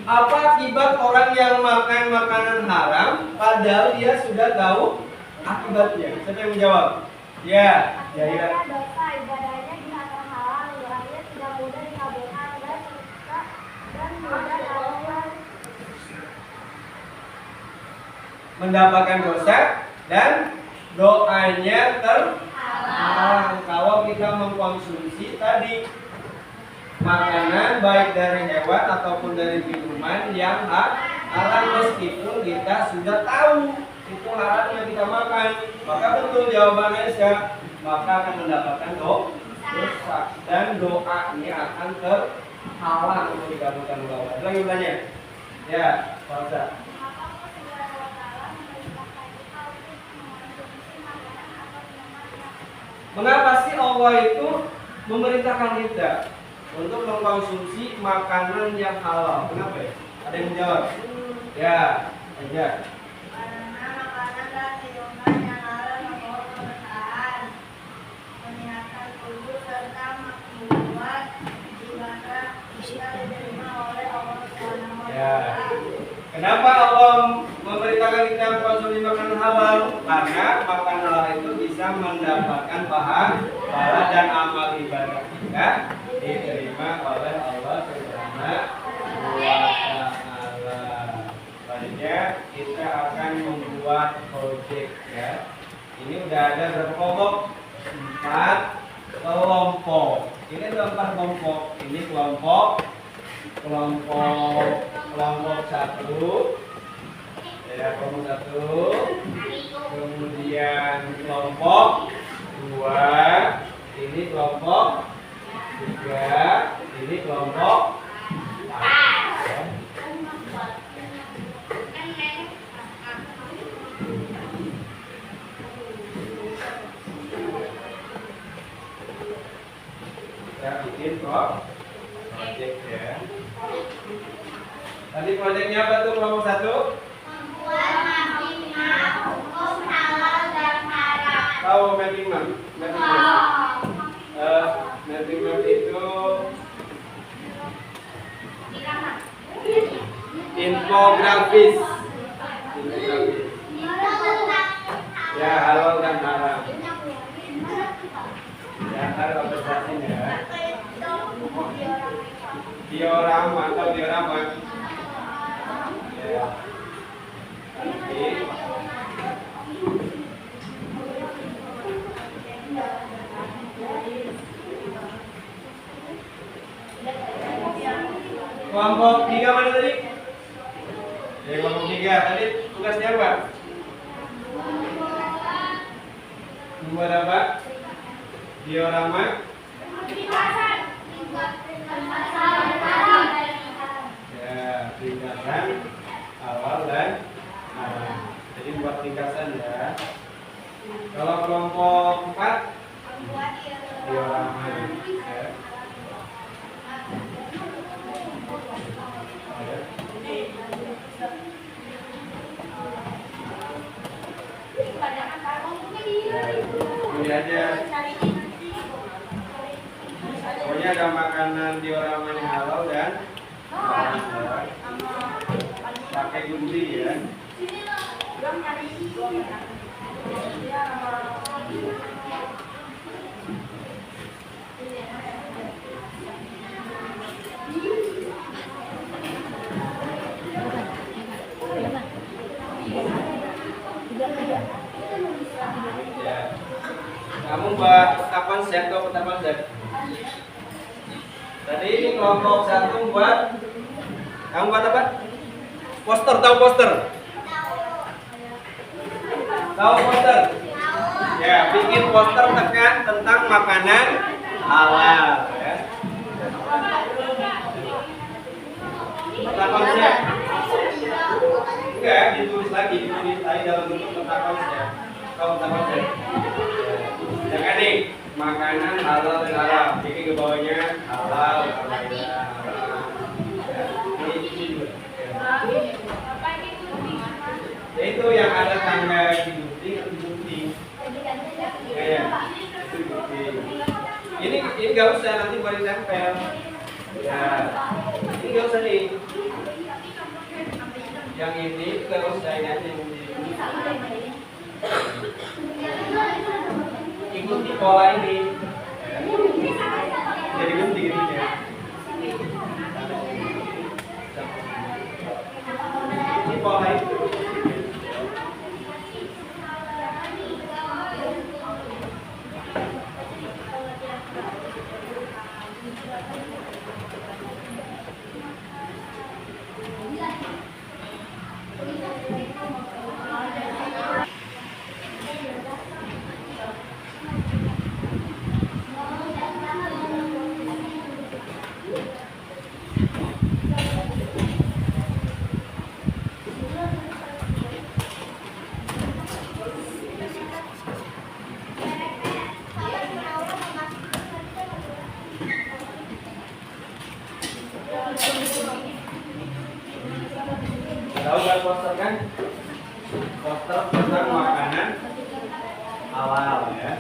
Apa akibat orang yang makan makanan haram padahal dia sudah tahu akibatnya? Siapa yang menjawab? Ya, Jaira. Dosa ibadahnya diharam halal, doanya tidak mudah dikabulkan dan mudah Allah mendapatkan dosa dan doanya terhalang kalau kita mengkonsumsi tadi makanan baik dari hewan ataupun dari minuman yang haram meskipun kita sudah tahu itu haramnya kita makan, maka betul jawabannya maka akan mendapatkan dosa dan doanya akan terhalang. halang untuk dikabulkan Allah. Lagi bertanya? Ya, Fauza. Mengapa Allah Subhanahu wa Ta'ala memerintahkan kita untuk mengonsumsi makanan atau minuman yang Mengapa sih Allah itu memerintahkan kita untuk mengkonsumsi makanan yang halal? Kenapa ya? Ada yang menjawab? Ya, aja. karena makanan dan minuman yang halal membawa keberkahan, menyehatkan tubuh serta membuat ibadah kita diterima oleh Allah Subhanahu wa Ya. Ta'ala. Kenapa Allah memerintahkan kita mengkonsumsi makanan halal? Karena makanan halal itu bisa mendapatkan pahala dan amal ibadah kita diterima oleh Allah Subhanahu wa Ta'ala. Selanjutnya kita akan membuat project ya. Ini udah ada berapa kelompok? 4 kelompok. Ini ada 4 kelompok. Ini kelompok 1 ya, kelompok 1, kemudian kelompok 2, ini kelompok 3, ini kelompok 4 ya. Kita bikin project ya. Tadi proyeknya apa tuh kelompok 1? Membuat mapping hukum halal dan haram. Tahu mapping map? Mapping map itu infografis. Ya, halal dan haram. Ya, ntar konversasinya ya. Diorama atau diorama. Ya. Nanti. Kelompok 3 mana tadi? Ya, kelompok 3 tadi tugasnya apa? Membuat apa? Diorama. Ya, ringkasan awal dan haram. Jadi buat ringkasan ya. Kalau kelompok 4 diorama ya. Ini aja. Pokoknya ada makanan diorama yang halal dan haram ya. Pakai gunting ya. Ya. Kamu buat peta konsep atau peta konsep? Tadi ini kelompok 1 buat. Kamu buat apa? Poster, tahu poster? Tahu poster? Ya, bikin poster tekan tentang makanan halal ya. Peta konsep. Enggak, ditulis lagi dalam bentuk peta konsep. Tahu peta konsep? Jangan nih, makanan halal dan haram. Bikin ke bawahnya halal, haram. Ini juga. Ya, itu yang ada tangga di gunting atau di gunting. Ya, itu gunting. Ini nggak usah, nanti buat ditempel. Ya, ini nggak usah nih. Yang ini nggak usah, ini aja yang gunting. Ikuti pola ini. Jadi gunting gitu ya. Ini pola itu. gambar poster kan? Poster tentang makanan halal ya.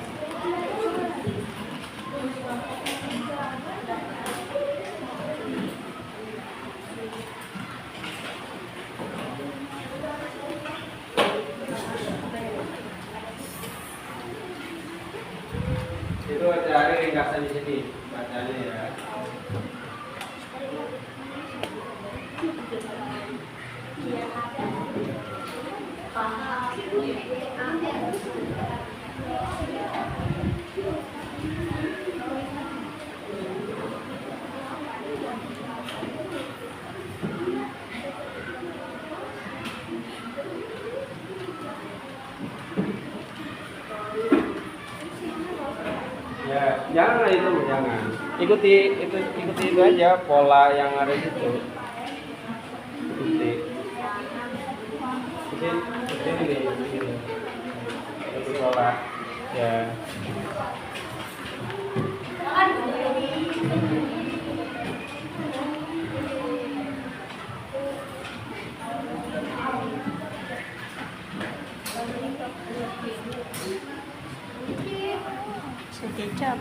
Itu cari ringkasan di sini bacanya ya. Ya, jangan itu, jangan. Ikuti itu aja pola yang ada di situ. Ikuti. Ini. Ikuti pola. Ya. Kecap.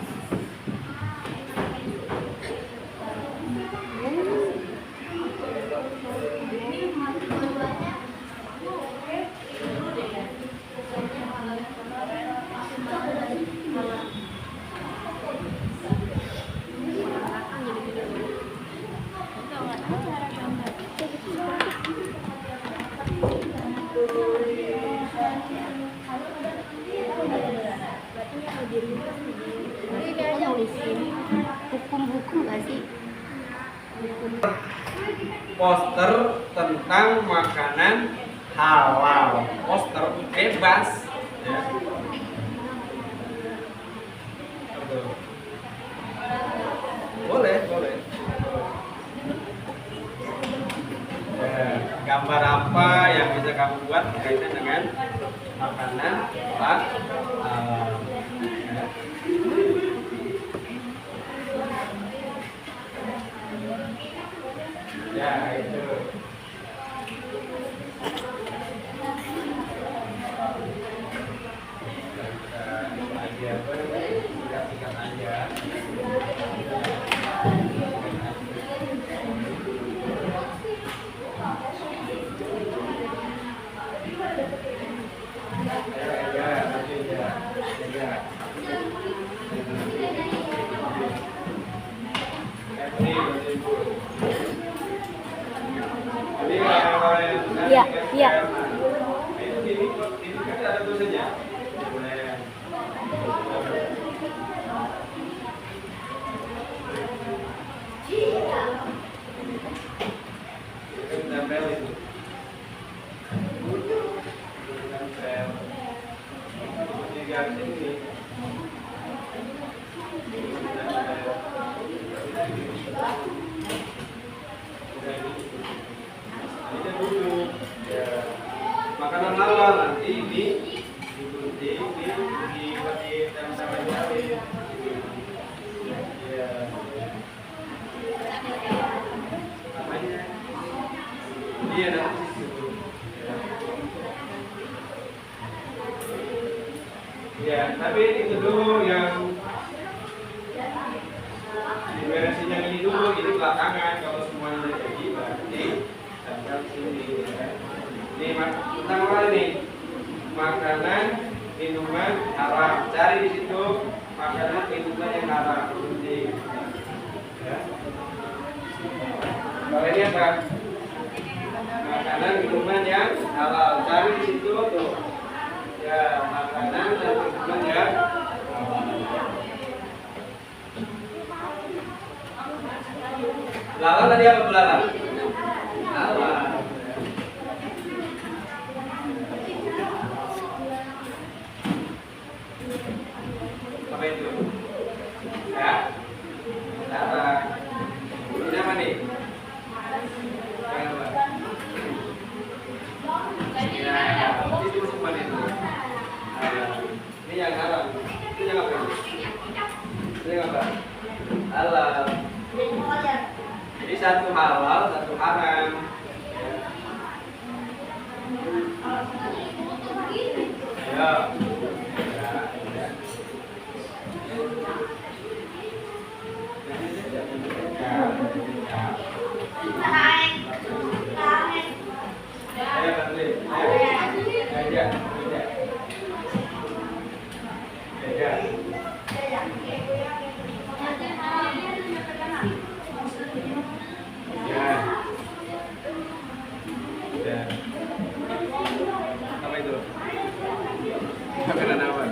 Hukum nggak sih? Poster tentang makanan halal. Poster bebas. Ya. Boleh. Ya, gambar apa yang bisa kamu buat berkaitan dengan makanan halal? Ya. Ya itu. Sikat aja. Iya. Ini kan ada tulisannya. Tempel itu. Tempel. Di garis ini. Ini dulu. Ya. Makanan halal nanti ini digunting, dibuat di tempel jari. Ya. Namanya. Iya nanti situ. Ya, tapi itu dulu yang diberesin yang ini dulu, ini belakangan. Kalau semuanya udah jadi berarti tempel sini. Ya. Ini tentang apa ini? Makanan, minuman haram. Cari di situ makanan, minuman yang haram. Ya. Kalau ini apa? Makanan, minuman yang halal. Cari di situ tuh. Ya, makanan dan minuman yang halal tadi apa belalang? Halal. Apa itu? Ya. Darah. Ini apa nih? Ya, itu semua itu. Ini yang haram. Ini yang apa? Ini yang apa? Halal. Jadi satu halal, satu haram. Ya. Apa itu? Makanan apa?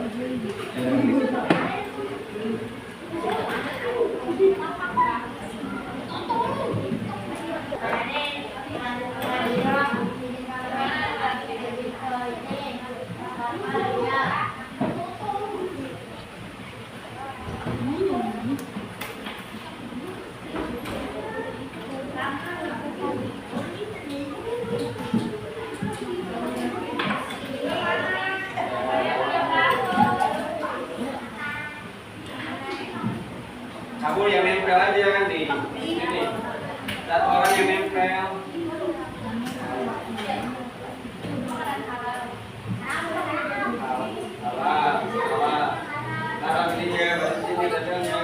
Kamu yang nempel aja kan nih. Ini. Satu orang yang nempel. Salah. Taruh sini ya, sini dadanya.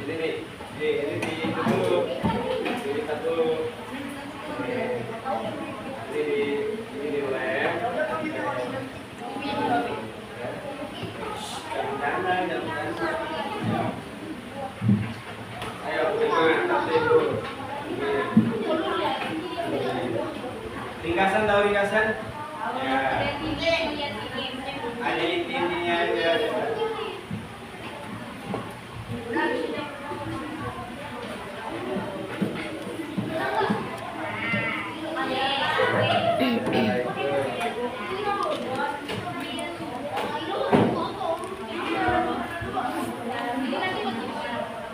Ini nih. Ini di itu dulu. Ini satu. Ini di lem. Jangan. Ayo, ringkasan tahu ringkasan? Ya. Ada intinya aja.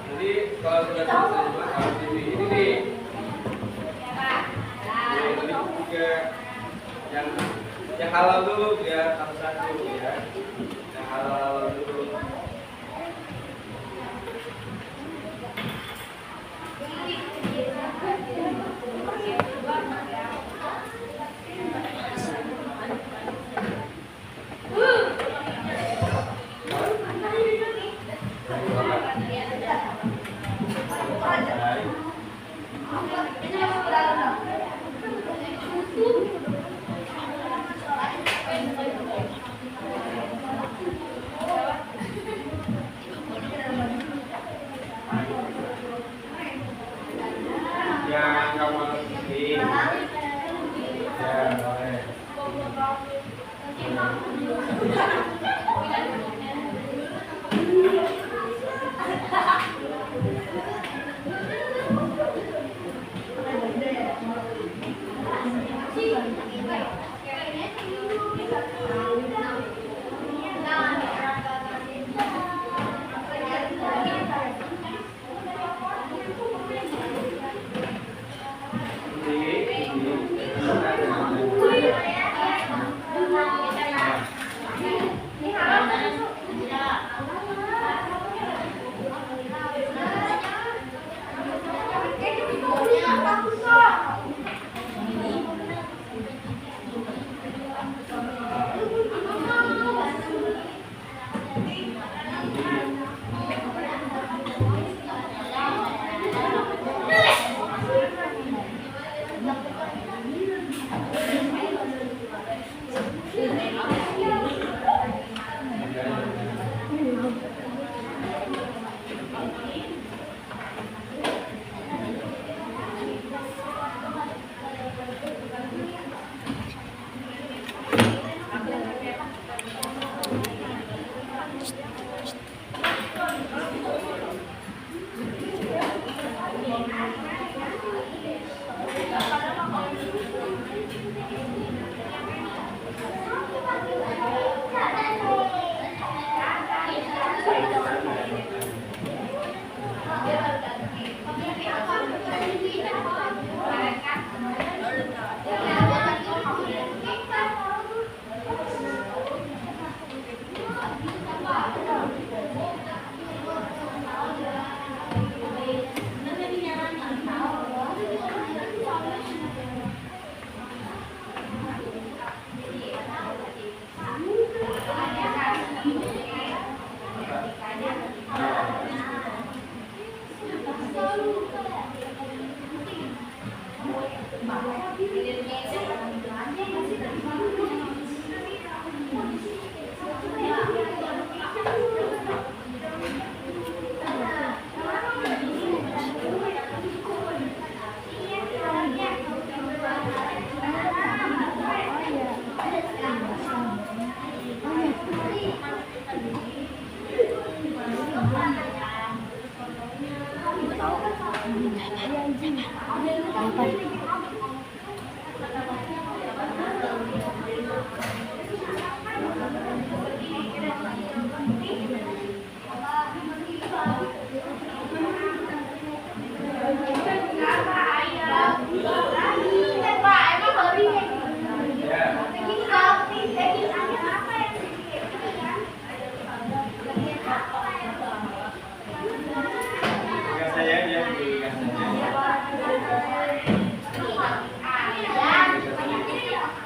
Jadi kalau sudah selesai harus ini nih. Ini juga yang halal dulu biar satu ya. Yang halal dulu. Yang kamu ini. Ya, boleh.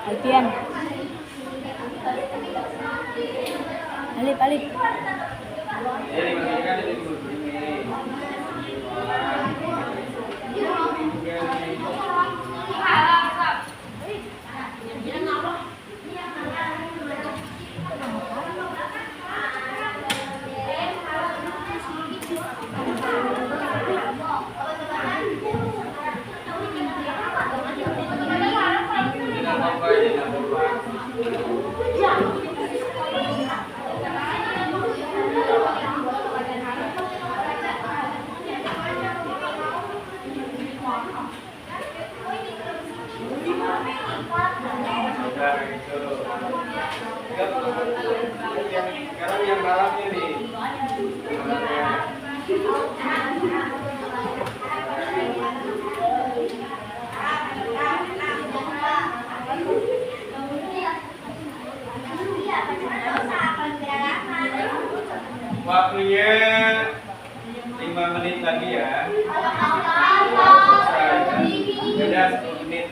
Alfian. Alif. Jadi dimasukkan di dulu ini. Sekarang yang malamnya nih. Waktunya 5 menit lagi ya. Beda 10 menit.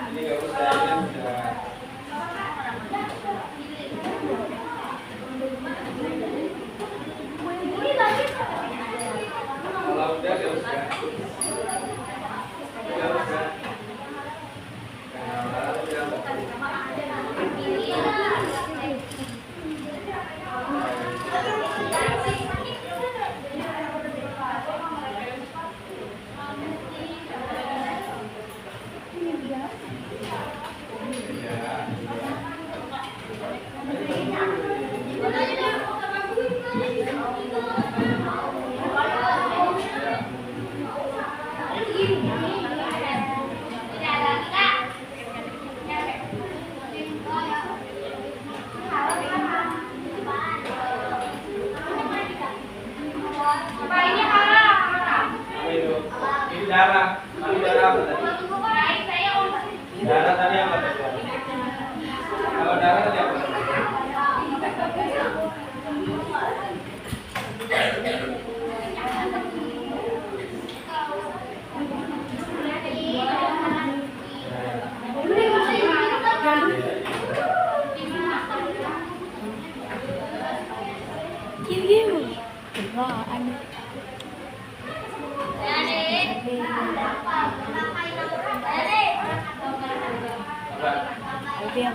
Ini nggak usah, ini sudah. Kalau udah nggak usah. Nggak usah. Ini darah. Ini darah apa tadi? Darah tadi apa tadi? Kalau darah tadi apa? Alfian.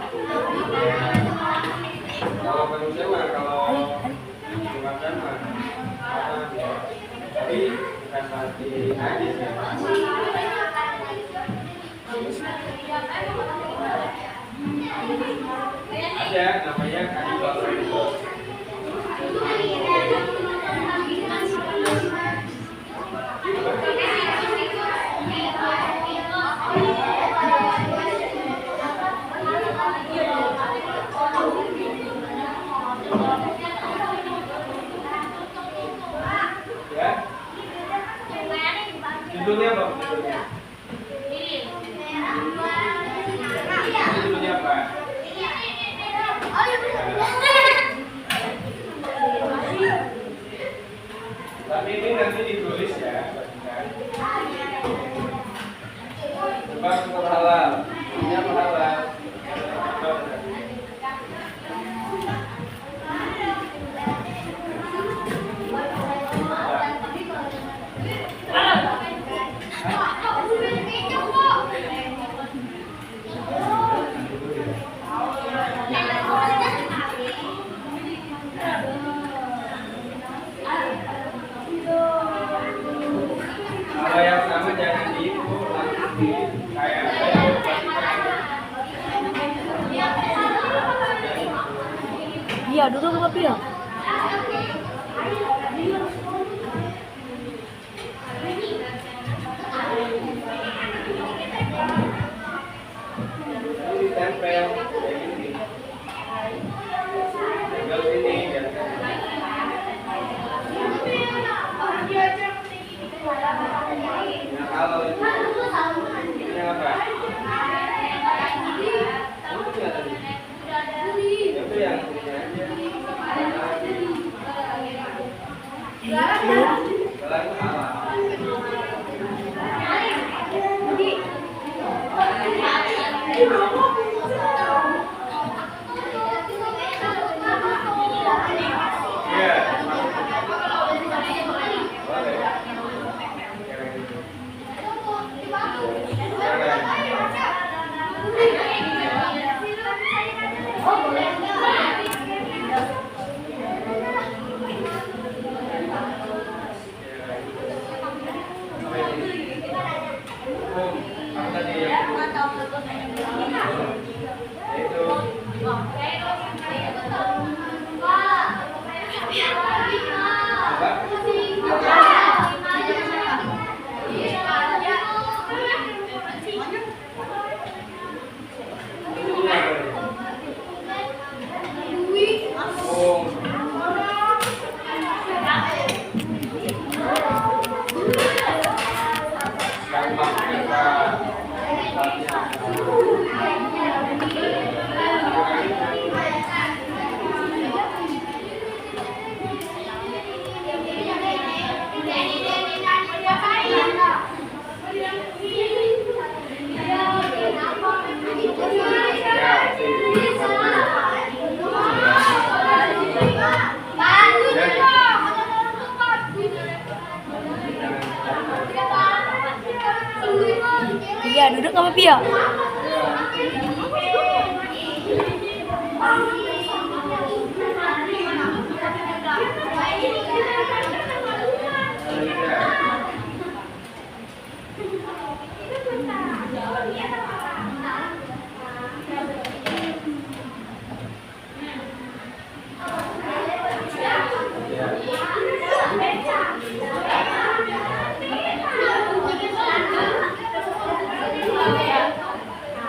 Kalau manusia mah kalau dimakan mah apa ya? Tapi bukan mati najis ya. Ada namanya kanibal. Ya. Judulnya apa? Judulnya apa? Tapi ini nanti ditulis ya. Sebab untuk halal. Ini apa halal? Kalau yang sama jangan diiku, kayak Iya, duduk kopi ya. Itu. Oh. Iya, duduk nggak apa-apa ya?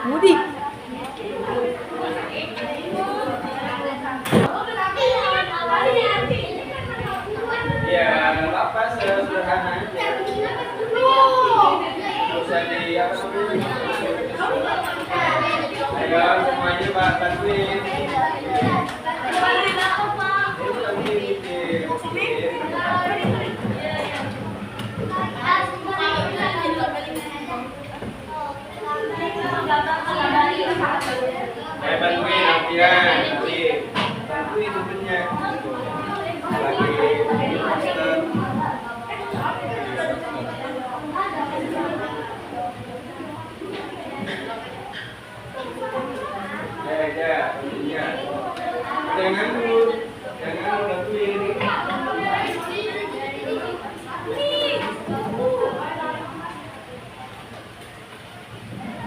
Mudik. Ya, apa sederhana aja. Nggak usah di apa namanya. Ayo semuanya Pak bantuin. Bantuin Alfian, bantuin tentunya. Lagi poster. Ya, tentunya. Jangan dulu bantuin.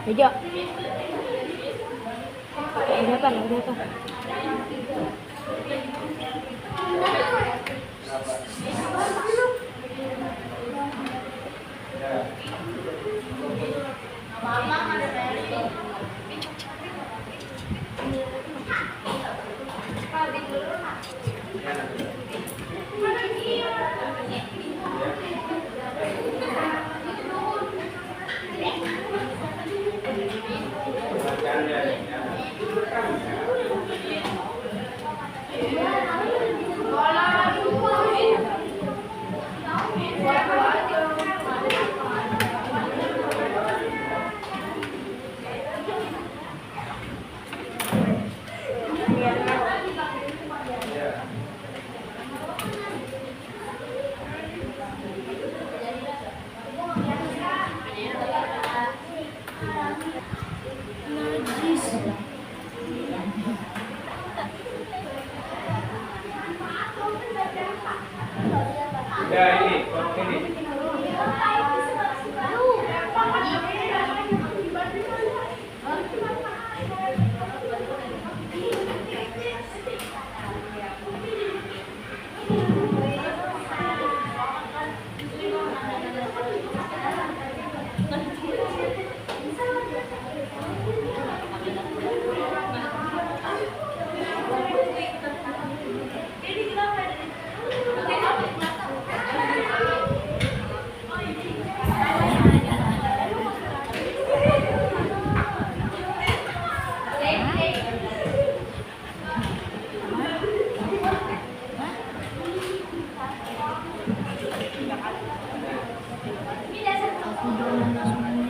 Aja. Udah apa? Ya ini.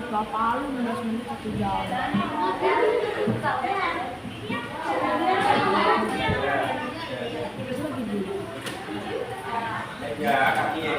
Bapak lu 16 menit 1 jam. Ya, kaki ya.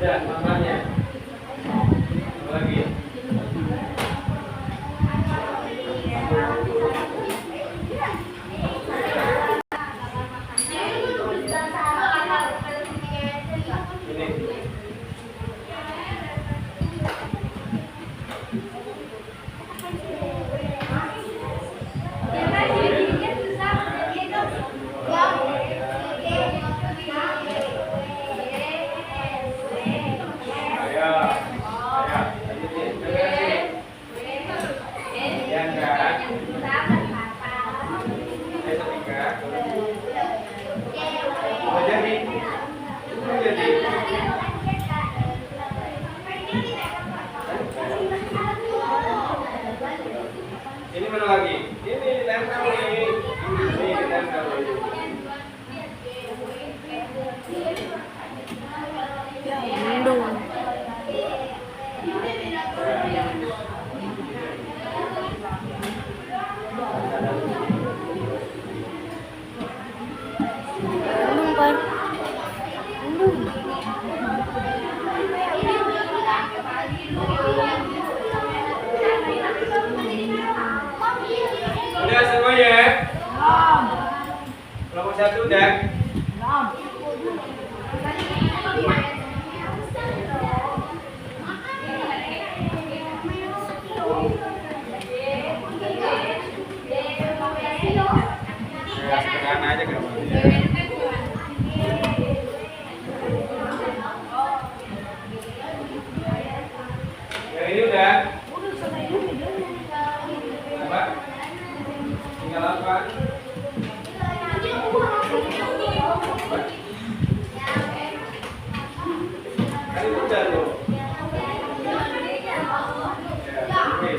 Udah, makannya. Apa lagi? Ini. Ayo, ayo, lanjutin. Yang kan? Ayo setrika. Mau jadi? Mau jadi? Ini mana lagi? Ini ditempel nih. Ini ditempel nih. Mendung. Mendung kan? Mendung. Udah semuanya? Kelompok 1 udah? Ya, sederhana aja gambarnya. Yang ini udah? Apa? Tinggal apa? Kan itu udah tuh. Ya, oke.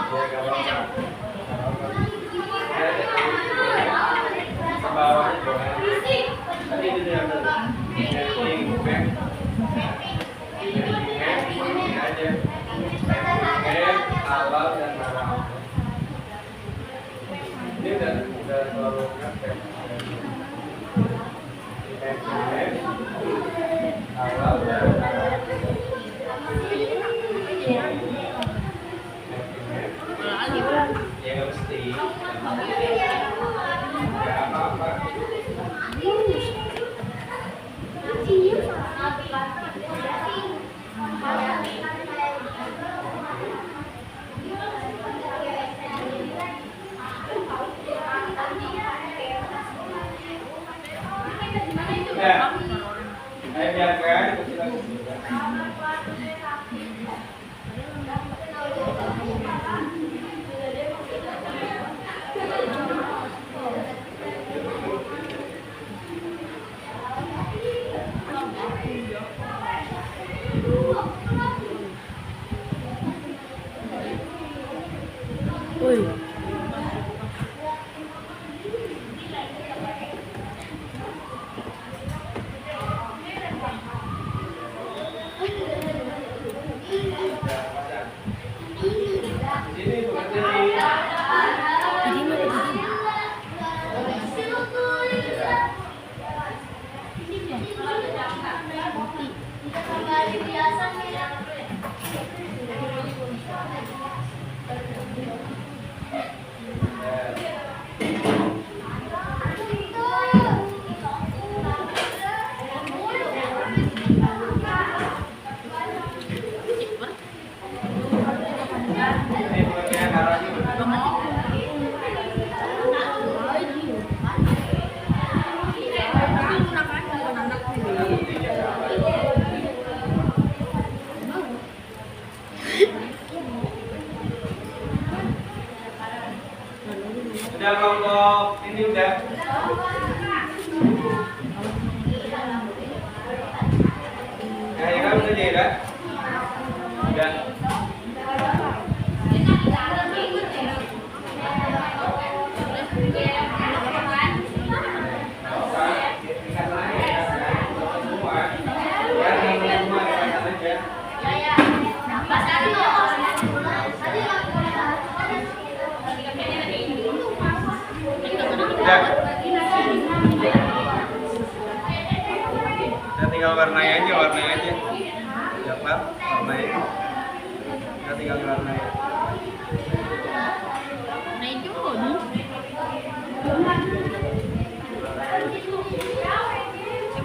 Ke bawah boleh. Tadi itu yang ini aja. Halal dan haram. Ini udah selalu ngerti. Halal dan haram. Ya nggak mesti. Ya apa-apa. Ya, saya biarkan silakan. Woi. Sini bukan sini. Ini bukan yang arah ini. Udah kelompok ini udah. Ya, ya kan udah jadi kan? Udah. Udah. Udah tinggal warnai aja. Dapat warnai. Udah tinggal warnai.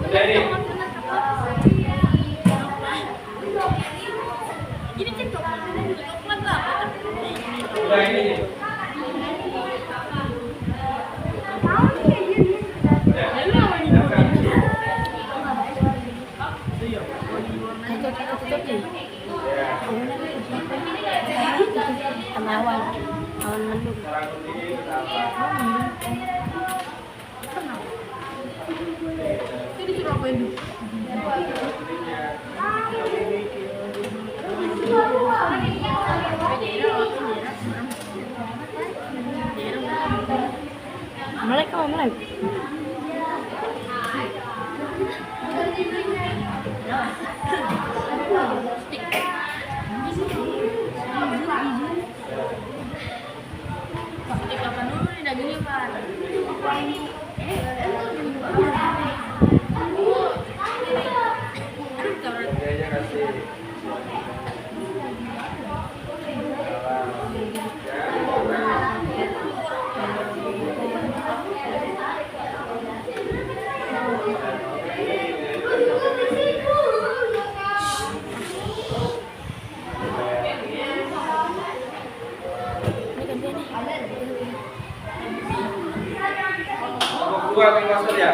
Udah nih. Udah ini nih. Awan mendung. Mereka Kapan dulu nih dagingnya, Pak? Kayaknya kasih. Dua master ya.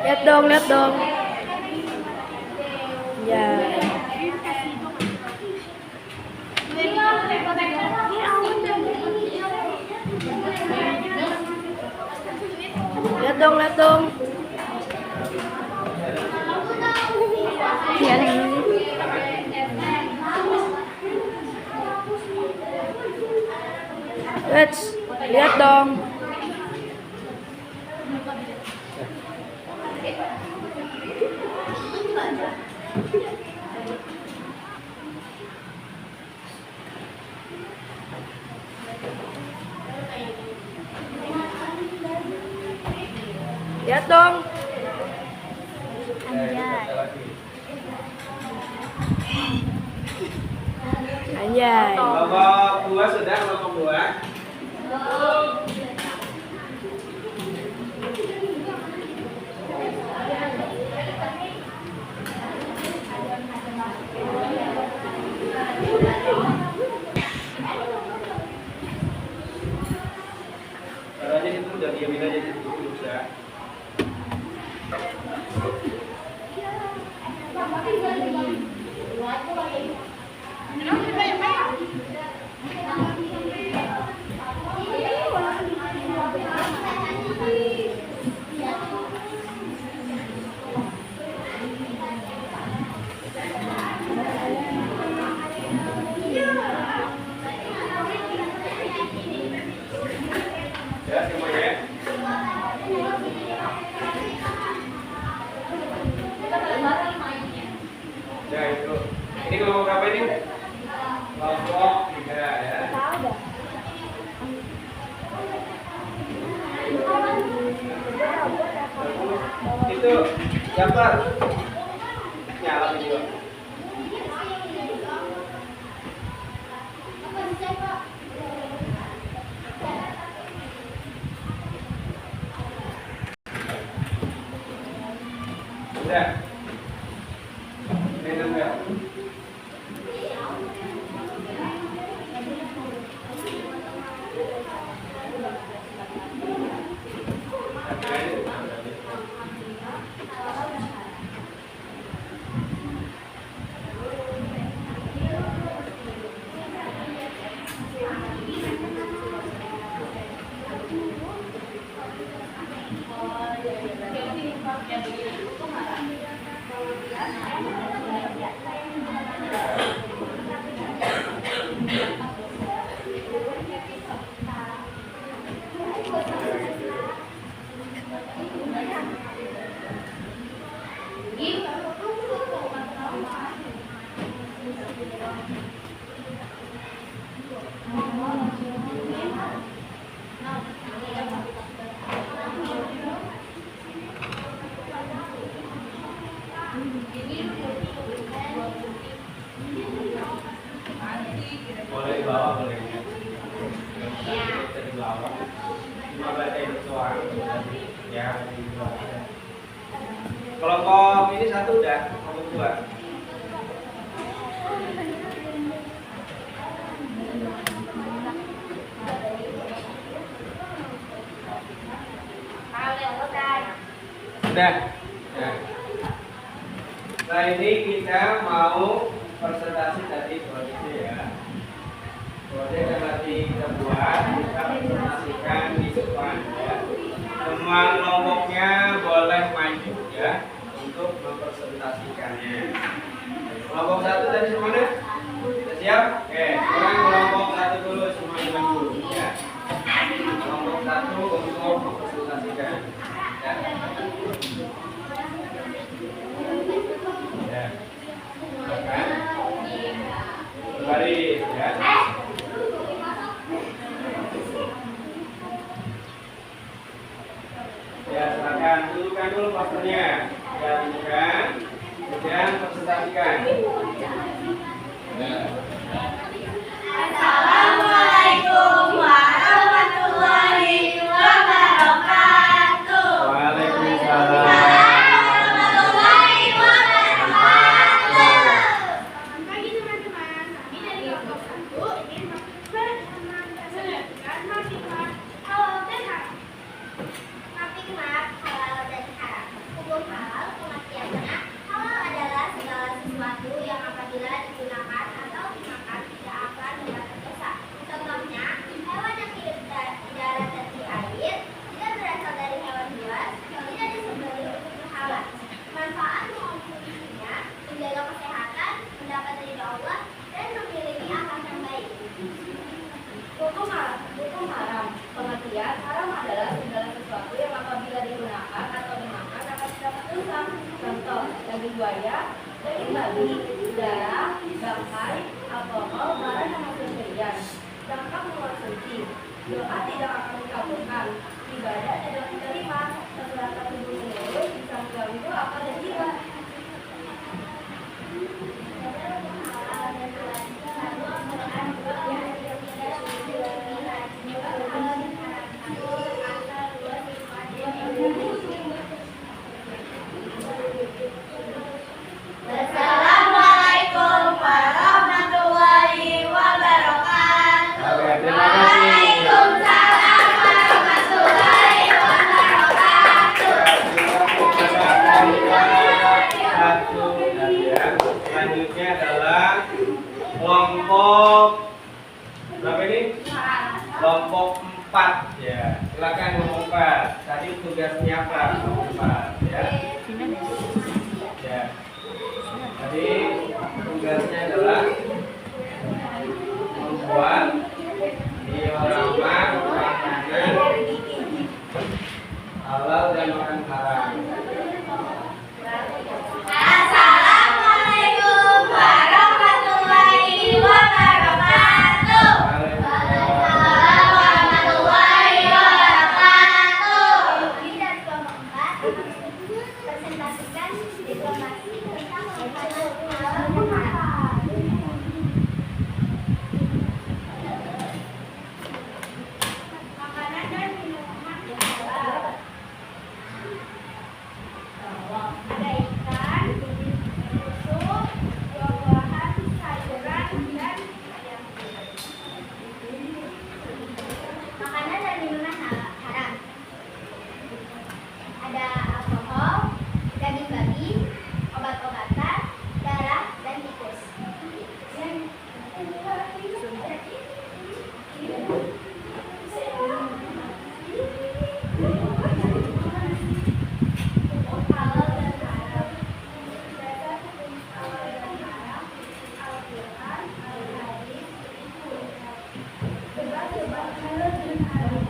Lihat dong. Ya. Lihat dong. Iya, Let's lihat dong. Lihat dong. Anjay. Kelompok 2 sudah, kelompok 2. Taruh aja situ, udah diamin aja situ, bisa. Ya, semuanya. Ya, itu. Ini kelompok berapa ini? Kelompok 3 ya. Itu gambar. Nyala video. Udah. Minum ya. Boleh dibawa, boleh. Bisa dibawa. Cuma baca itu doang. Ya, dibawa. Kelompok ini satu udah, kelompok 2. Udah. Ya. Nah ini kita mau presentasi tadi proyeknya ya. Proyek yang tadi kita buat, kita presentasikan di depan ya. Semua kelompoknya boleh maju ya untuk mempresentasikannya. Kelompok 1 tadi semuanya sudah siap? Oke, sekarang kelompok 1 dulu semuanya maju ya. Kelompok 1 untuk mempresentasikan. Ya. Ya. Silakan. Baris ya. Ya, silakan dudukkan dulu posternya. Ya, dudukkan. Kemudian presentasikan. Ya. Assalamualaikum warahmatullahi wabarakatuh. Waalaikumsalam. Warahmatullahi wabarakatuh. Pagi teman-teman, kami dari kelompok 1 ingin mempresentasikan maklumat halal dan haram. Maklumat halal dan haram. Hukum halal pengertiannya halal adalah segala sesuatu yang apabila digunakan atau buaya, daging babi, darah, bangkai, alkohol, barang yang hasil curian. Dampak luar suci. Doa tidak akan dikabulkan. Ibadah tidak diterima. Kesehatan tubuh seluruh bisa mengganggu akal dan jiwa. Assalamualaikum warahmatullahi wabarakatuh. Oke, terima kasih. Waalaikumsalam warahmatullahi wabarakatuh. Satu ya. Selanjutnya adalah kelompok berapa ini? Kelompok 4 ya. Silakan kelompok 4. Tadi tugasnya apa? Kelompok 4 ya. Ya. Tadi tugasnya adalah membuat diorama makanan halal dan makan haram. Assalamualaikum warahmatullahi wabarakatuh. Warahmatullahi wabarakatuh. Kita kelompok 4 presentasikan diplomasi tentang makanan halal dan haram. Makanan dan minuman yang halal. Ada ikan, susu, buah-buahan, sayuran, dan ayam. Makanan dan minuman haram. Ada alkohol, daging babi, obat-obatan, darah, dan tikus. Halal dan haram. Dasar hukum halal dan haram, Al-Quran, Al-Hadis, debat-debat halal dan haram.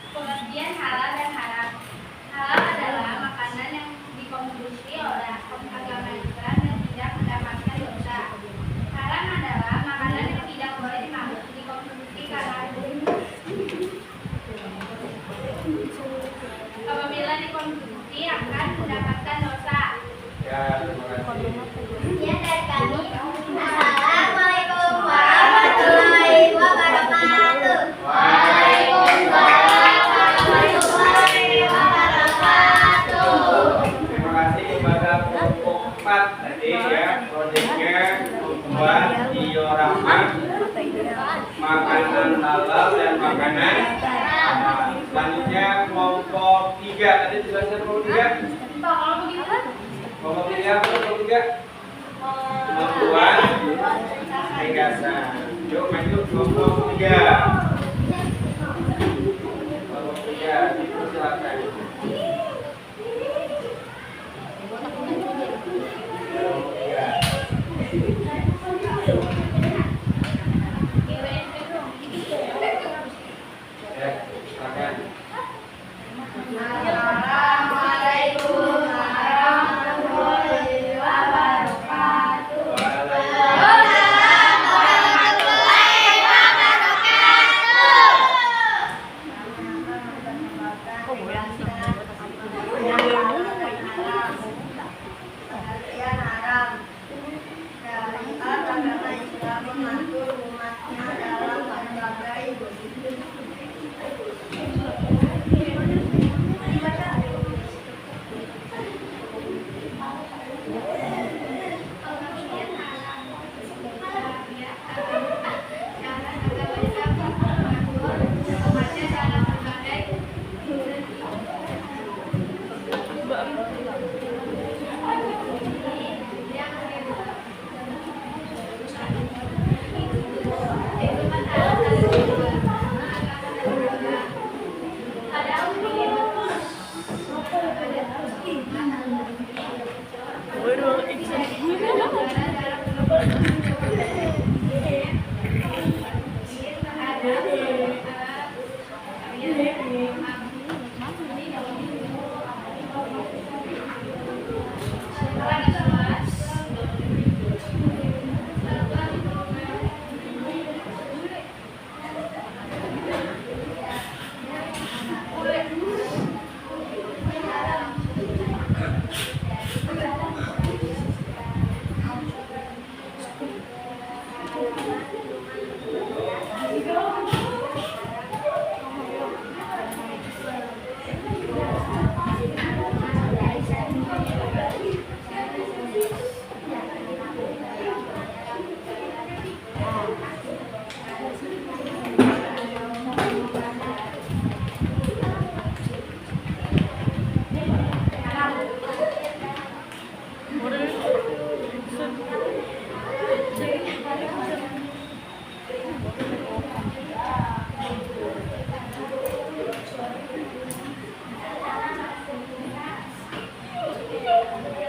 Pengertian halal dan haram. Halal adalah makanan yang dikonsumsi oleh agama Islam dan tidak mendapatkan dosa. Haram adalah makanan yang tidak boleh dikonsumsi karena apabila dikonsumsi akan mendapatkan dosa. Ya, terima kasih. Sekian dari kami. Assalamualaikum warahmatullahi wabarakatuh. Waalaikumsalam warahmatullahi wabarakatuh. Terima kasih kepada kelompok 4 tadi ya, proyeknya membuat diorama makanan halal dan makanan haram. Selanjutnya kelompok 3 tadi tugasnya kelompok 3. Kelompok 3 apa kelompok 3? Membuat ringkasan. Yuk maju kelompok 3. Kelompok 3 dipersilakan. Kelompok 3. Ya, silakan. Assalamualaikum warahmatullahi wabarakatuh. Waalaikumsalam warahmatullahi wabarakatuh. Pengertian haram.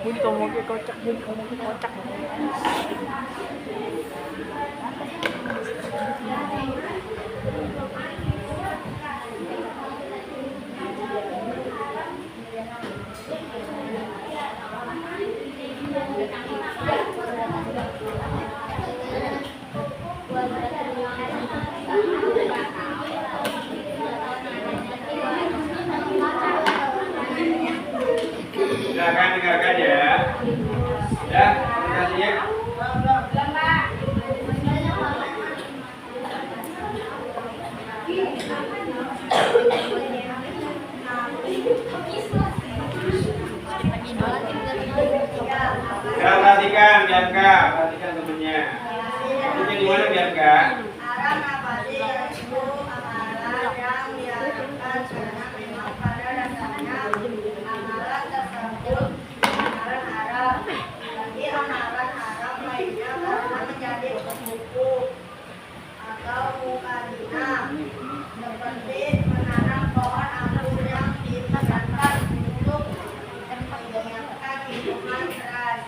Budi kamu ke kocak, budi kamu ke kocak. Dengarkan ya. Ya, terima kasih ya. Perhatikan Bianca, perhatikan temennya. Maksudnya di mana Bianca? Arang abadi yaitu amalan yang dilakukan karena memang pada dasarnya amalan tersebut amalan haram. Jadi amalan haram lainnya karena menjadi buku atau mukadimah seperti menanam pohon anggur yang dipesankan untuk menyiapkan minuman keras.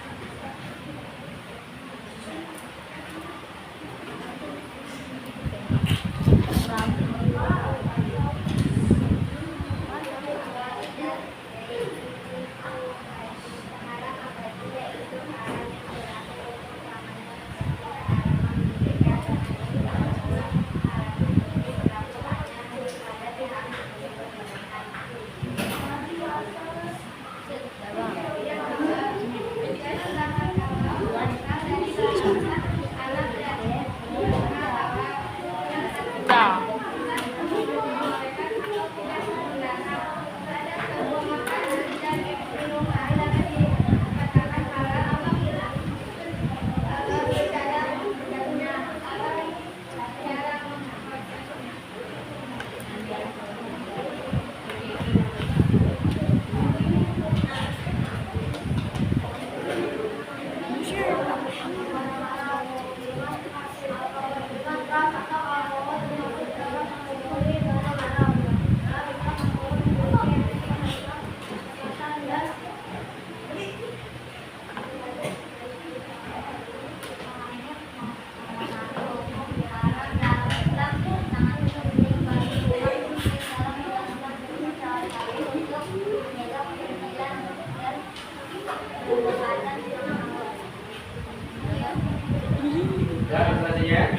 Ya, terima kasih ya.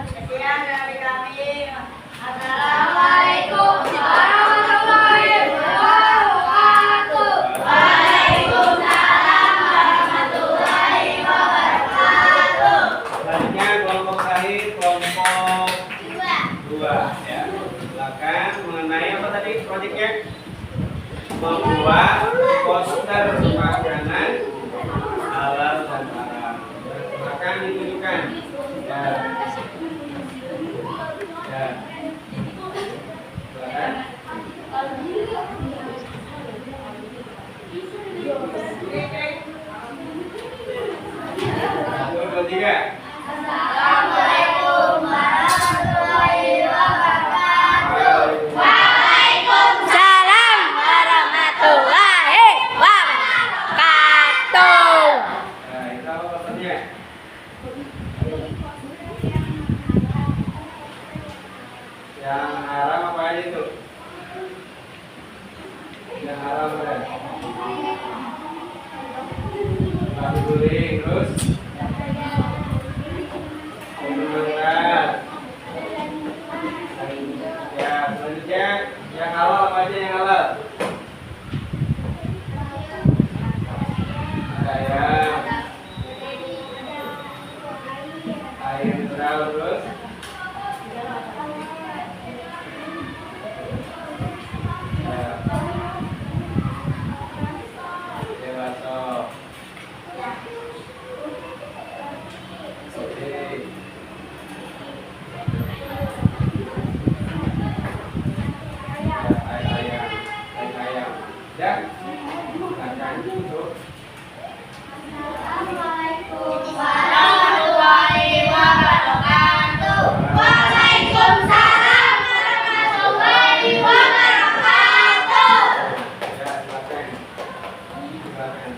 Sekian dari kami. Assalamualaikum warahmatullahi wabarakatuh. Waalaikumsalam warahmatullahi wabarakatuh. Selanjutnya kelompok Sahid, kelompok 2 ya. Silakan mengenai apa tadi proyeknya? Membuat poster makanan halal dan haram. Silakan ditunjukkan. Ya. Ya. Silakan. Satu, dua, tiga. Assalamualaikum warahmatullahi wabarakatuh. Waalaikumsalam warahmatullahi wabarakatuh. Nah, itu apa Api guling terus mengangkat. Ya, selanjutnya yang halal apa aja yang halal? Ada ayam terus dewasa. Oke. Ayam. Dan akan tutup. Warahmatullahi wabarakatuh. Waalaikumsalam warahmatullahi wabarakatuh. Ya, silakan. Silakan.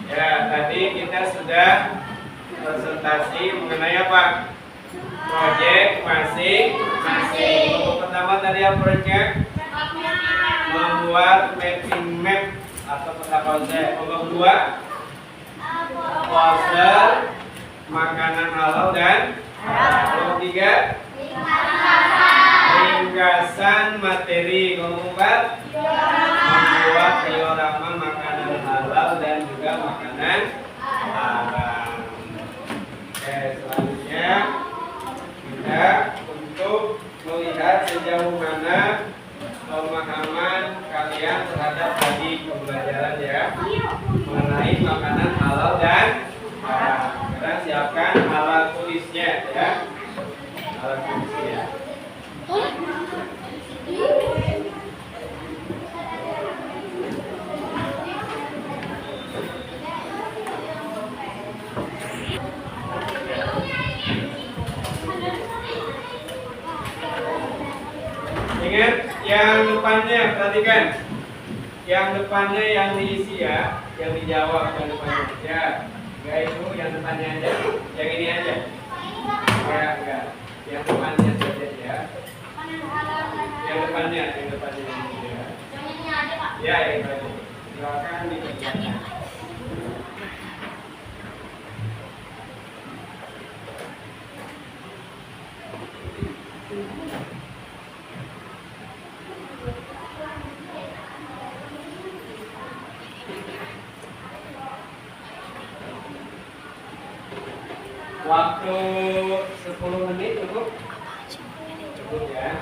Ya, tadi kita sudah presentasi mengenai apa? Proyek masing-masing. Untuk pertama tadi apa proyeknya? Membuat mapping map atau peta konsep. Untuk kedua, poster makanan halal dan haram. Untuk ketiga, ringkasan materi. Untuk keempat, membuat diorama makanan halal dan juga makanan haram. Oke, selanjutnya kita untuk melihat sejauh mana pemahaman kalian terhadap tadi pembelajaran ya mengenai makanan halal dan haram. Sekarang siapkan alat tulisnya ya, alat tulisnya. Ingat yang depannya, perhatikan. Yang depannya yang diisi ya, yang dijawab yang depannya. Ya, enggak itu yang depannya aja. Yang ini aja. Enggak. Yang depannya saja ya. Yang depannya ya. Ya, yang itu aja. Silakan dikerjakan. Waktu 10 menit cukup? Cukup ya.